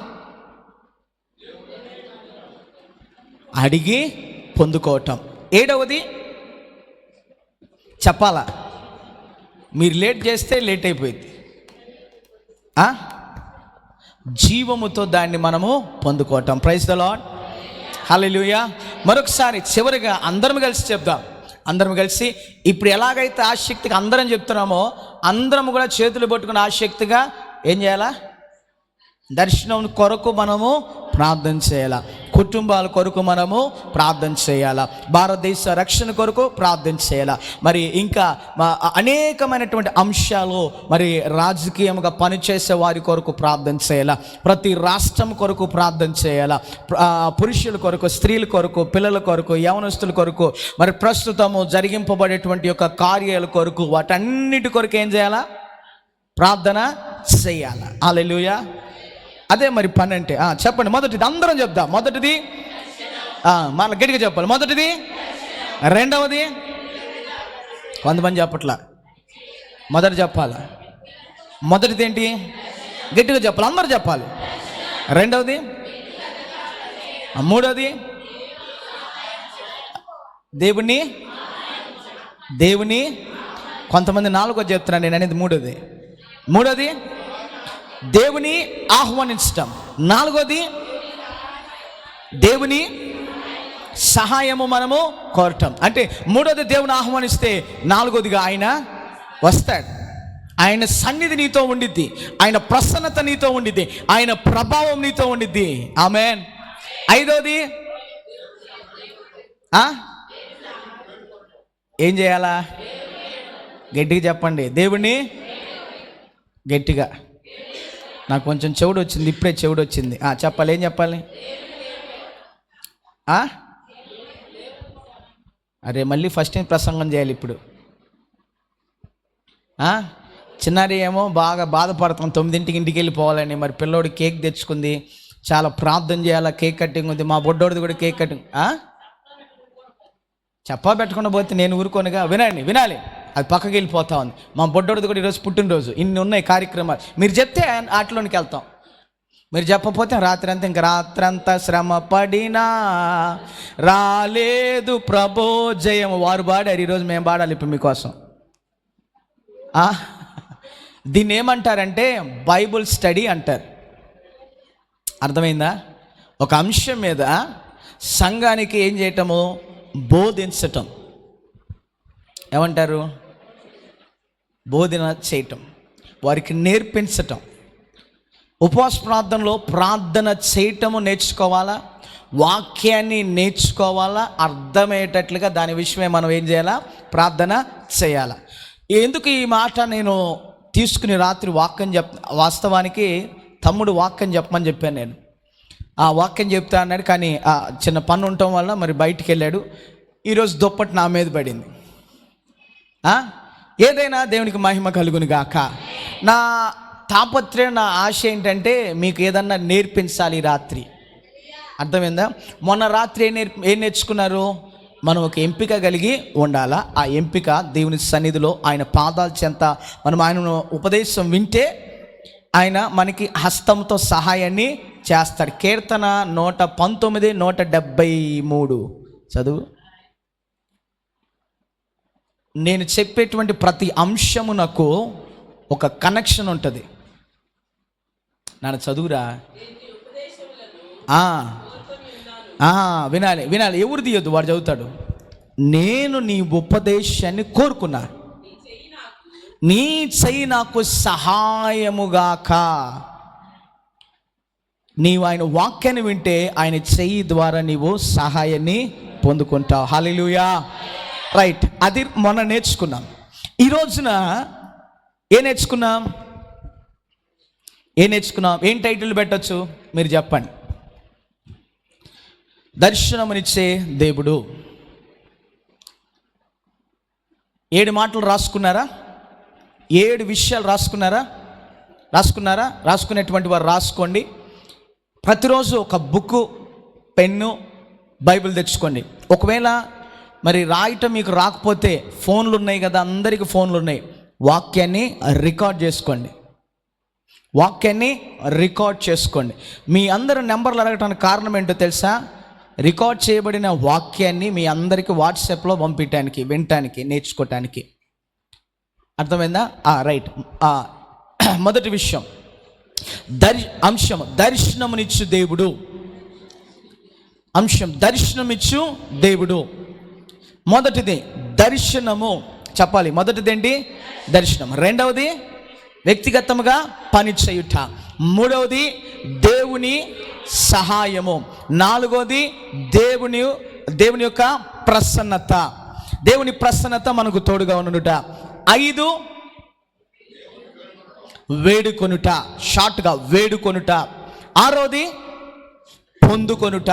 అడిగి పొందుకోవటం. ఏడవది చెప్పాలా? మీరు లేట్ చేస్తే లేట్ అయిపోయింది. జీవముతో దాన్ని మనము పొందుకోవటం. Praise the Lord. హల్లెలూయా. మరొకసారి చివరిగా అందరం కలిసి చెప్దాం. అందరం కలిసి ఇప్పుడు ఎలాగైతే ఆసక్తిగా అందరం చెప్తున్నామో, అందరం కూడా చేతులు పట్టుకుని ఆసక్తిగా ఏం చేయాలా? దర్శనం కొరకు మనము ప్రార్థన చేయాలా, కుటుంబాల కొరకు మనము ప్రార్థన చేయాలా, భారతదేశ రక్షణ కొరకు ప్రార్థన చేయాలా. మరి ఇంకా అనేకమైనటువంటి అంశాలు, మరి రాజకీయంగా పనిచేసే వారి కొరకు ప్రార్థన చేయాలా, ప్రతి రాష్ట్రం కొరకు ప్రార్థన చేయాలా, పురుషుల కొరకు, స్త్రీల కొరకు, పిల్లల కొరకు, యవనస్తుల కొరకు, మరి ప్రస్తుతము జరిగింపబడేటువంటి యొక్క కార్యాల కొరకు, వాటన్నిటి కొరకు ఏం చేయాలా? ప్రార్థన చేయాలా. హల్లెలూయా. అదే మరి పని అంటే. చెప్పండి. మొదటిది అందరం చెప్దాం. మొదటిది మన గట్టిగా చెప్పాలి. మొదటిది. రెండవది కొంతమంది చెప్పట్లా, మొదటి చెప్పాలి. మొదటిది ఏంటి? గట్టిగా చెప్పాలి, అందరూ చెప్పాలి. రెండవది, మూడవది దేవుని కొంతమంది నాలుగోది చెప్తున్నాను నేను అనేది. మూడోది దేవుని ఆహ్వానించటం. నాలుగోది దేవుని సహాయము మనము కోరటం. అంటే మూడోది దేవుని ఆహ్వానిస్తే, నాలుగోదిగా ఆయన వస్తాడు. ఆయన సన్నిధి నీతో ఉండిద్ది, ఆయన ప్రసన్నత నీతో ఉండిద్ది, ఆయన ప్రభావం నీతో ఉండిద్ది. ఆమేన్. ఐదోది ఏం చేయాలా? గట్టిగా చెప్పండి. దేవుణ్ణి గట్టిగా. నాకు కొంచెం చెవుడు వచ్చింది, ఇప్పుడే చెవుడు వచ్చింది. చెప్పాలి. ఏం చెప్పాలి? అరే మళ్ళీ ఫస్ట్ టైం ప్రసంగం చేయాలి ఇప్పుడు. చిన్నారి ఏమో బాగా బాధపడతాం, 9ంటికి ఇంటికి వెళ్ళిపోవాలని. మరి పిల్లోడు కేక్ తెచ్చుకుంది, చాలా ప్రార్థన చేయాలా, కేక్ కట్టింగ్ ఉంది. మా బొడ్డోడిది కూడా కేక్ కట్టింగ్. చెప్పా పెట్టకుండా పోతే నేను ఊరుకోనుగా. వినాలి, అది పక్కకి వెళ్ళిపోతా ఉంది. మా బొడ్డోడిది కూడా ఈరోజు పుట్టినరోజు. ఇన్ని ఉన్నాయి కార్యక్రమాలు. మీరు చెప్తే వాటిలోనికి వెళ్తాం, మీరు చెప్పకపోతే రాత్రి అంతా, ఇంక రాత్రంతా శ్రమ పడినా రాలేదు ప్రభో జయం. వారు పాడారు, ఈరోజు మేము పాడాలి ఇప్పుడు మీకోసం. దీన్ని ఏమంటారంటే బైబుల్ స్టడీ అంటారు. అర్థమైందా? ఒక అంశం మీద సంఘానికి ఏం చేయటము? బోధించటం. ఏమంటారు? బోధన చేయటం, వారికి నేర్పించటం. ఉపవాస ప్రార్థనలో ప్రార్థన చేయటము నేర్చుకోవాలా, వాక్యాన్ని నేర్చుకోవాలా, అర్థమయ్యేటట్లుగా దాని విషయమే మనం ఏం చేయాలా? ప్రార్థన చేయాలా. ఎందుకు ఈ మాట నేను తీసుకుని రాత్రి వాక్యం వాస్తవానికి తమ్ముడు వాక్యం చెప్పమని చెప్పాను. నేను ఆ వాక్యం చెప్తా అన్నాడు, కానీ చిన్న పని ఉండటం వల్ల మరి బయటికి వెళ్ళాడు. ఈరోజు దుప్పటి నా మీద పడింది. ఏదైనా దేవునికి మహిమ కలుగును గాక. నా తాపత్రయం, నా ఆశ ఏంటంటే మీకు ఏదన్నా నేర్పించాలి రాత్రి. అర్థమైందా? మొన్న రాత్రి ఏం నేర్చుకున్నారు? మనం ఒక ఎంపిక కలిగి ఉండాలా. ఆ ఎంపిక దేవుని సన్నిధిలో ఆయన పాదాల చెంత మనం ఆయన ఉపదేశం వింటే ఆయన మనకి హస్తంతో సహాయాన్ని చేస్తాడు. కీర్తన 119, 173 చదువు. నేను చెప్పేటువంటి ప్రతి అంశమునకు ఒక కనెక్షన్ ఉంటుంది. నన్ను చదువురా. వినాలి. ఎవరు తీయొద్దు, వాడు చదువుతాడు. నేను నీ ఉపదేశాన్ని కోరుకున్నా, నీ చెయ్యి నాకు సహాయముగాక. నీవు ఆయన వాక్యాన్ని వింటే ఆయన చెయ్యి ద్వారా నీవు సహాయాన్ని పొందుకుంటావు. హల్లెలూయా. రైట్. అది మొన్న నేర్చుకున్నాం. ఈ రోజున ఏం నేర్చుకున్నాం? ఏం టైటిల్ పెట్టచ్చు మీరు చెప్పండి? దర్శనమునిచ్చే దేవుడు. 7 మాటలు రాసుకున్నారా? 7 విషయాలు రాసుకున్నారా? రాసుకునేటువంటి వారు రాసుకోండి. ప్రతిరోజు ఒక బుక్, పెన్ను, బైబిల్ తెచ్చుకోండి. ఒకవేళ మరి రాయటం మీకు రాకపోతే ఫోన్లు ఉన్నాయి కదా, అందరికీ ఫోన్లు ఉన్నాయి. వాక్యాన్ని రికార్డ్ చేసుకోండి. మీ అందరు నెంబర్లు అడగటానికి కారణం ఏంటో తెలుసా? రికార్డ్ చేయబడిన వాక్యాన్ని మీ అందరికీ వాట్సాప్లో పంపించడానికి, వినటానికి, నేర్చుకోవటానికి. అర్థమైందా? రైట్. మొదటి విషయం అంశం దర్శనమునిచ్చు దేవుడు. దర్శనమిచ్చు దేవుడు. మొదటిది దర్శనము. చెప్పాలి. మొదటిది ఏంటి? దర్శనం. రెండవది వ్యక్తిగతముగా పని చేయుట. మూడవది దేవుని సహాయము. నాలుగవది దేవుని యొక్క ప్రసన్నత. దేవుని ప్రసన్నత మనకు తోడుగా ఉండుట. 5 వేడుకొనుట. షార్ట్గా వేడుకొనుట. 6వది పొందుకొనుట.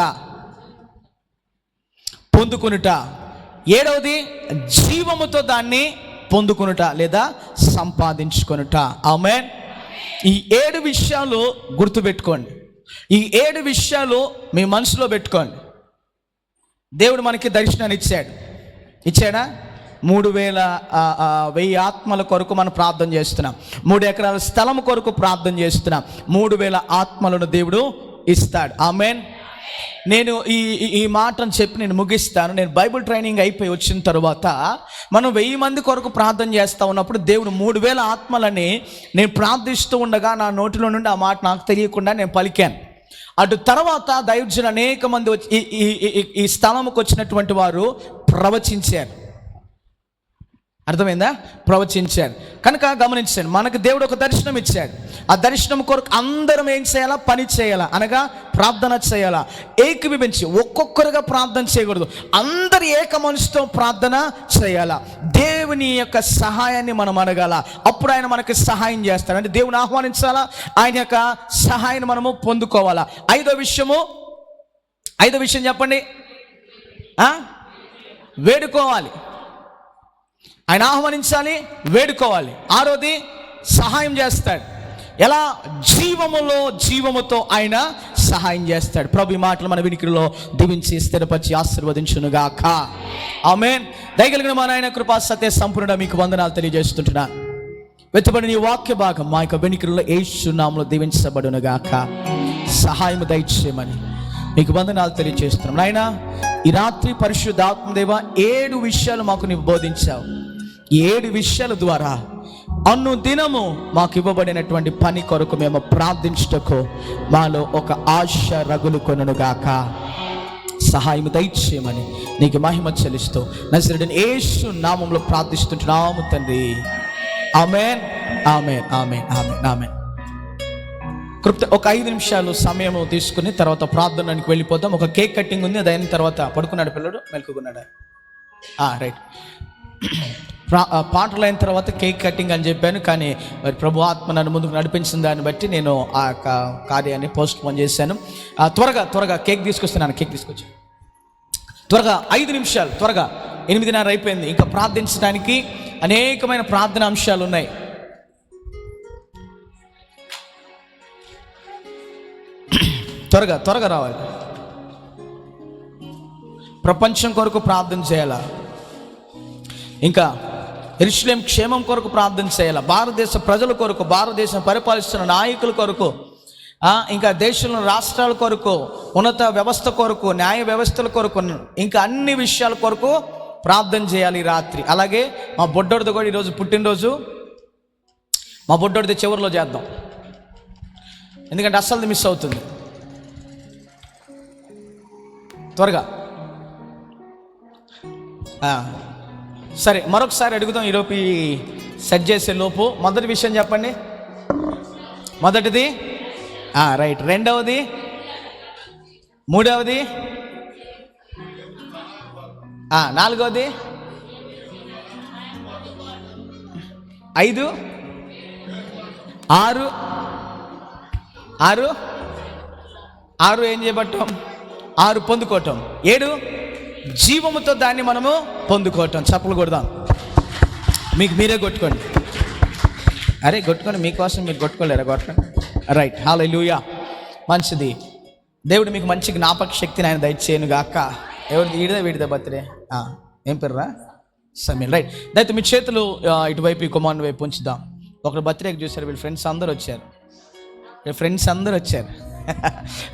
7వది జీవముతో దాన్ని పొందుకొనుట లేదా సంపాదించుకొనుట. ఆమేన్. ఈ 7 విషయాలు గుర్తుపెట్టుకోండి. ఈ 7 విషయాలు మీ మనసులో పెట్టుకోండి. దేవుడు మనకి దర్శనాన్ని ఇచ్చాడా? 3,000 ఆత్మల కొరకు మనం ప్రార్థన చేస్తున్నాం. 3 ఎకరాల స్థలం కొరకు ప్రార్థన చేస్తున్నాం. 3,000 ఆత్మలను దేవుడు ఇస్తాడు. ఆమేన్. నేను ఈ మాటను చెప్పి నేను ముగిస్తాను. నేను బైబిల్ ట్రైనింగ్ అయిపోయి వచ్చిన తర్వాత మనం 1000 మంది కొరకు ప్రార్థన చేస్తూ ఉన్నప్పుడు దేవుడు 3,000 ఆత్మలని నేను ప్రార్థిస్తూ ఉండగా నా నోటిలో నుండి ఆ మాట నాకు తెలియకుండా నేను పలికాను. అటు తర్వాత దైవజనులు అనేక మంది వచ్చి ఈ స్థలముకు వచ్చినటువంటి వారు ప్రవచించారు. అర్థమైందా? ప్రవచించారు. కనుక గమనించండి, మనకు దేవుడు ఒక దర్శనం ఇచ్చాడు. ఆ దర్శనం కొరకు అందరం ఏం చేయాలా? పని చేయాలా, అనగా ప్రార్థన చేయాలా. ఏకీభవించి ఒక్కొక్కరుగా ప్రార్థన చేయకూడదు, అందరి ఏక మనసుతో ప్రార్థన చేయాలా. దేవుని యొక్క సహాయాన్ని మనం అడగాల, అప్పుడు ఆయన మనకి సహాయం చేస్తాడు. అంటే దేవుని ఆహ్వానించాలా, ఆయన యొక్క సహాయాన్ని మనము పొందుకోవాలా. ఐదో విషయం చెప్పండి, వేడుకోవాలి. ఆయన ఆహ్వానించాలి, వేడుకోవాలి. ఆరోది సహాయం చేస్తాడు. ఎలా? జీవముతో ఆయన సహాయం చేస్తాడు. ప్రభు ఈ మాటలు మన వినికిడిలో దీవించి స్థిరపరిచి ఆశీర్వదించునుగాక. ఆమేన్. దయగలిగిన మా నాయన కృపా సత్య సంపూర్ణ మీకు వందనాలు తెలియజేస్తుంటున్నా. వెతుబడిన ఈ వాక్య భాగం మా యొక్క వినికిడిలో యేసు నామములో దీవించబడునుగాక. సహాయం దయచేయమని మీకు వందనాలు తెలియజేస్తున్నాం. నాయన, ఈ రాత్రి పరిశుద్ధాత్మదేవ 7 విషయాలు మాకు నీవు బోధించావు. 7 విషయాల ద్వారా అనుదినము మాకు ఇవ్వబడినటువంటి పని కొరకు మేము ప్రార్థించుటకు మాలో ఒక ఆశ రగులుకొనుగాక. సహాయం దయచేయమని నీకు మహిమ చెల్లిస్తూ నజరేయుడైన యేసు నామములో ప్రార్థిస్తుంటున్నాము తండ్రి. ఆమేన్, ఆమేన్, ఆమేన్, ఆమేన్, ఆమేన్. ఒక 5 నిమిషాలు సమయం తీసుకుని తర్వాత ప్రార్థనకి వెళ్ళిపోతాం. ఒక కేక్ కటింగ్ ఉంది, అది అయిన తర్వాత పడుకున్నాడు పిల్లడు, మెలుకున్నాడా? రైట్. పాటలు అయిన తర్వాత కేక్ కటింగ్ అని చెప్పాను, కానీ మరి ప్రభు ఆత్మ నన్ను ముందుకు నడిపించిన దాన్ని బట్టి నేను ఆ కార్యాన్ని పోస్ట్ పోన్ చేశాను. త్వరగా కేక్ తీసుకొస్తున్నాను. కేక్ తీసుకొచ్చి త్వరగా 5 నిమిషాలు, త్వరగా 8:30 అయిపోయింది. ఇంకా ప్రార్థించడానికి అనేకమైన ప్రార్థన అంశాలు ఉన్నాయి. త్వరగా రావాలి. ప్రపంచం కొరకు ప్రార్థన చేయాలా, ఇంకా యెరూషలేము క్షేమం కొరకు ప్రార్థన చేయాలి, భారతదేశ ప్రజల కొరకు, భారతదేశం పరిపాలిస్తున్న నాయకుల కొరకు, ఇంకా దేశంలో రాష్ట్రాల కొరకు, ఉన్నత వ్యవస్థ కొరకు, న్యాయ వ్యవస్థల కొరకు, ఇంకా అన్ని విషయాల కొరకు ప్రార్థన చేయాలి ఈ రాత్రి. అలాగే మా బొడ్డోడిది కూడా ఈరోజు పుట్టినరోజు. మా బొడ్డోడిది చివరిలో చేద్దాం, ఎందుకంటే అస్సలు మిస్ అవుతుంది. త్వరగా సరే, మరొకసారి అడుగుదాం ఈలోపు సెట్ చేసే లోపు. మొదటి విషయం చెప్పండి. మొదటిది రైట్, రెండవది, మూడవది, నాలుగవది, 5, 6 ఏం చేయబట్టం? 6 పొందుకోవటం. 7 జీవముతో దాన్ని మనము పొందుకోవటం. చప్పలు కొడదాం. మీకు మీరే కొట్టుకోండి. అరే కొట్టుకోండి, మీకోసం మీరు కొట్టుకోలేరా? కొట్టండి. రైట్. హల్లెలూయా. మంచిది. దేవుడు మీకు మంచి జ్ఞాపక శక్తిని ఆయన దయచేయను గాక. ఎవరిది? వీడిదే బర్త్డే. ఏం పేరురా? సమీల్. రైట్. దయతో మీ చేతులు ఇటువైపు, ఈ కుమారుని వైపు ఉంచుదాం. ఒకరు బర్త్డేకి చూశారు, వీళ్ళ ఫ్రెండ్స్ అందరూ వచ్చారు.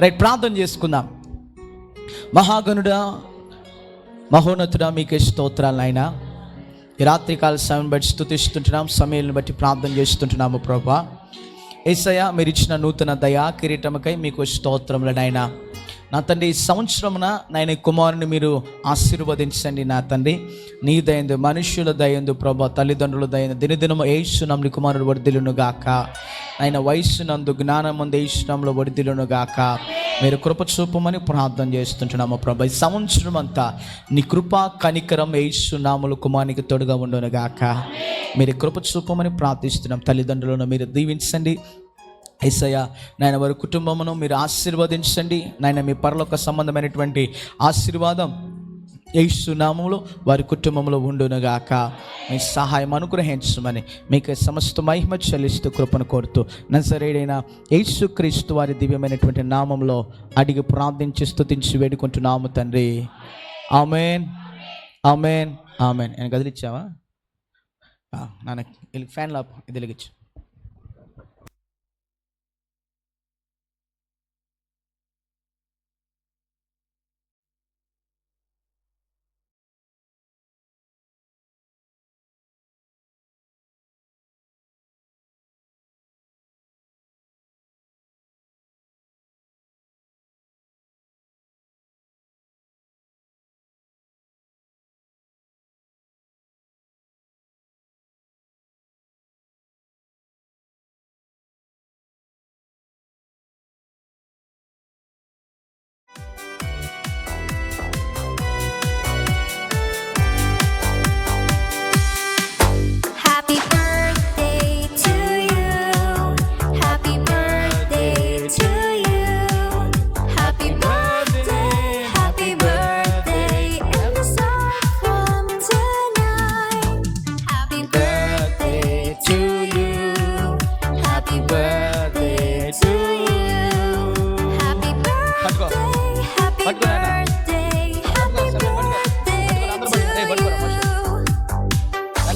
రైట్, ప్రార్థన చేసుకుందాం. మహాగణుడా, మహోన్నతుడా, మీకే స్తోత్రాలు నాయనా. ఈ రాత్రికాల సమయం బట్టి స్తుతిస్తుంటున్నాం, సమయాలను బట్టి ప్రార్థన చేస్తుంటున్నాము ప్రభా. యేసయ్య, మీరు ఇచ్చిన నూతన దయా కిరీటముకై మీకు స్తోత్రములు నాయనా. నా తండ్రి, ఈ సంవత్సరమున నాయన కుమారుని మీరు ఆశీర్వదించండి నా తండ్రి. నీ దయందు, మనుష్యుల దయందు ప్రభా, తల్లిదండ్రుల దయందు దినదినము యేసునామమున నీ కుమారుడు వర్ధిల్లును గాక. ఆయన వయస్సునందు జ్ఞానమందు యేసునామములో వర్ధిల్లును గాక. మీరు కృప చూపమని ప్రార్థన చేస్తుంటున్నాము ప్రభా. ఈ సంవత్సరం అంతా నీ కృప కనికరం యేసునామములో కుమారునికి తోడుగా ఉండును గాక. మీరు కృప చూపమని ప్రార్థిస్తున్నాం. తల్లిదండ్రులను మీరు దీవించండి యేసయ్య. నాయన వారి కుటుంబమును మీరు ఆశీర్వదించండి నాయన. మీ పరలోక సంబంధమైనటువంటి ఆశీర్వాదం యేసు నామములో వారి కుటుంబంలో ఉండునుగాక. మీ సహాయం అనుగ్రహించమని మీకు సమస్త మహిమ చెల్లిస్తూ కృపను కోరుతూ నజరేయుడైన యేసుక్రీస్తు వారి దివ్యమైనటువంటి నామంలో అడిగి ప్రార్థించి స్తుతించి వేడుకుంటున్నాము తండ్రి. ఆమేన్, ఆమేన్, ఆమేన్. నేను కదిలిచ్చావా నాన్న? ఫ్యాన్ లాప్ ఇది వెలిగించు.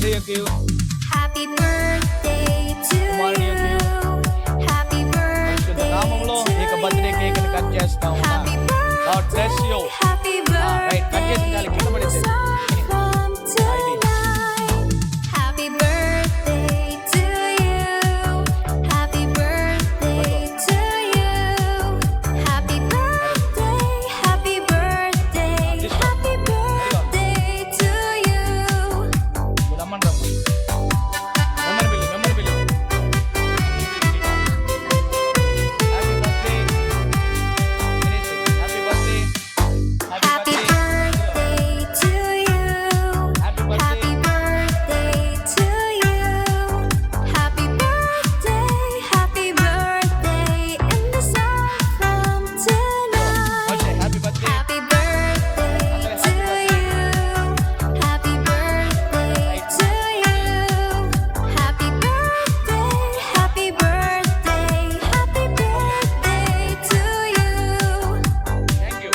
తండ్రి యొక్క Happy birthday to కుమారుని యొక్క you. Happy పరిశుద్ధ birthday నామములో to ఇక బర్త్డే కేక్ ని కట్ చేస్తా ఉన్నా. Happy God bless you. birthday, happy right, cut చేసిన birthday. దానికి కింద పడేసేది. From tonight. Happy birthday to you. Happy birthday to you. Happy birthday, happy birthday, happy birthday to you. రమ్మని రమ్మ. మెమ్మని పిల్లి. Happy birthday. Happy birthday. Happy birthday to you. Happy birthday. Happy birthday to you. Happy birthday, happy birthday. In the sun from tonight. Happy birthday. Happy birthday to you. Happy birthday to you. Happy birthday, happy birthday, happy birthday to you. Thank you.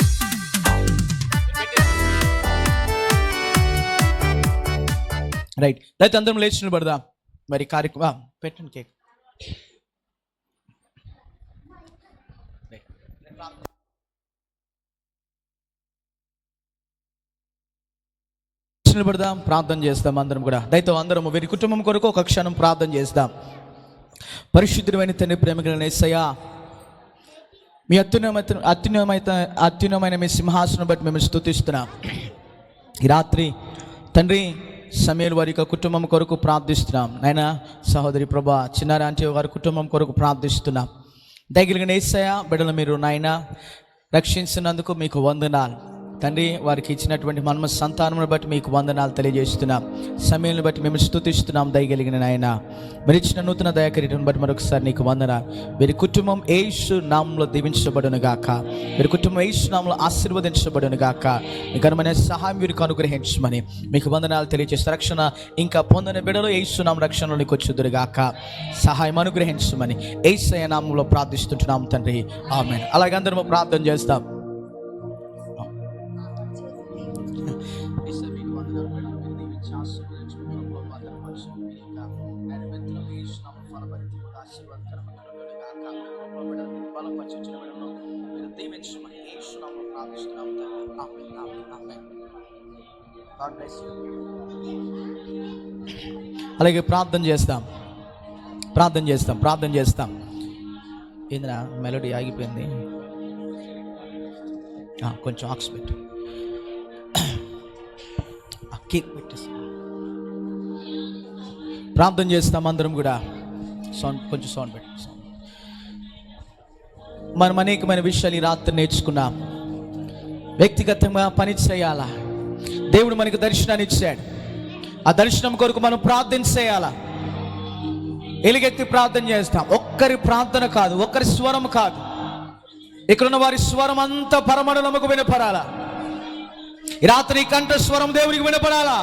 Right, అయితే అందరం లేచి నిలబడదాం. మరి కార్యక్రమం పెట్టండి cake. నిలబడదాం, ప్రార్థన చేస్తాం అందరం కూడా. దయతో అందరం వీరి కుటుంబం కొరకు ఒక క్షణం ప్రార్థన చేస్తాం. పరిశుద్ధమైన తండ్రి, ప్రేమగల యేసయ్యా, మీ అత్యున్నమైన మీ సింహాసనం బట్టి మేము స్తుతిస్తున్నాం. ఈ రాత్రి తండ్రి సమయలు వారి యొక్క కుటుంబం కొరకు ప్రార్థిస్తున్నాం. నాయన సహోదరి ప్రభా చిన్నారి ఆంటీ వారి కుటుంబం కొరకు ప్రార్థిస్తున్నాం. దయగలిగిన యేసయ్యా, బిడ్డలు మీరు నాయన రక్షించినందుకు మీకు వందనాలు తండ్రి. వారికి ఇచ్చినటువంటి మన్మ సంతానమును బట్టి మీకు వందనాలు తెలియజేస్తున్నాం. సమయాన్ని బట్టి మేము స్తుతిస్తున్నాం. దయగలిగిన నాయన మీరు ఇచ్చిన నూతన దయాకరీటం బట్టి మరొకసారి నీకు వందనాలు. వీరి కుటుంబం యేసు నామములో దీవించబడును గాక. వీరి కుటుంబం యేసు నామములో ఆశీర్వదించబడును గాక. మీ ఘనమైన సహాయం వీరికి అనుగ్రహించమని మీకు వందనాలు తెలియజేస్తే రక్షణ ఇంకా పొందని బిడ్డలు యేసు నామ రక్షణలోనికి వచ్చుదురు గాక. సహాయం అనుగ్రహించమని యేసయ్య నామములో ప్రార్థిస్తుంటున్నాం తండ్రి, ఆమేన్. అలాగే అందరము ప్రార్థన చేస్తాం. అలాగే ప్రార్థన చేస్తాం. ఏంద్రా మెలోడీ ఆగిపోయింది, కొంచెం ఆక్స్ పెట్టు, కేక్ పెట్టేసి ప్రార్థన చేస్తాం అందరం కూడా. కొంచెం సౌండ్ పెట్టు. మనం అనేకమైన విషయాలు ఈ రాత్రి నేర్చుకున్నాం. వ్యక్తిగతంగా పని చేయాలా, దేవుడు మనకు దర్శనాన్ని ఇచ్చాడు. ఆ దర్శనం కొరకు మనం ప్రార్థన చేయాలా, ఎలుగెత్తి ప్రార్థన చేస్తాం. ఒక్కరి ప్రార్థన కాదు, ఒక్కరి స్వరం కాదు, ఇక్కడున్న వారి స్వరం అంతా పరమండలముకు వినపడాలా. ఈ రాత్రి కంఠ స్వరం దేవునికి వినపడాలా.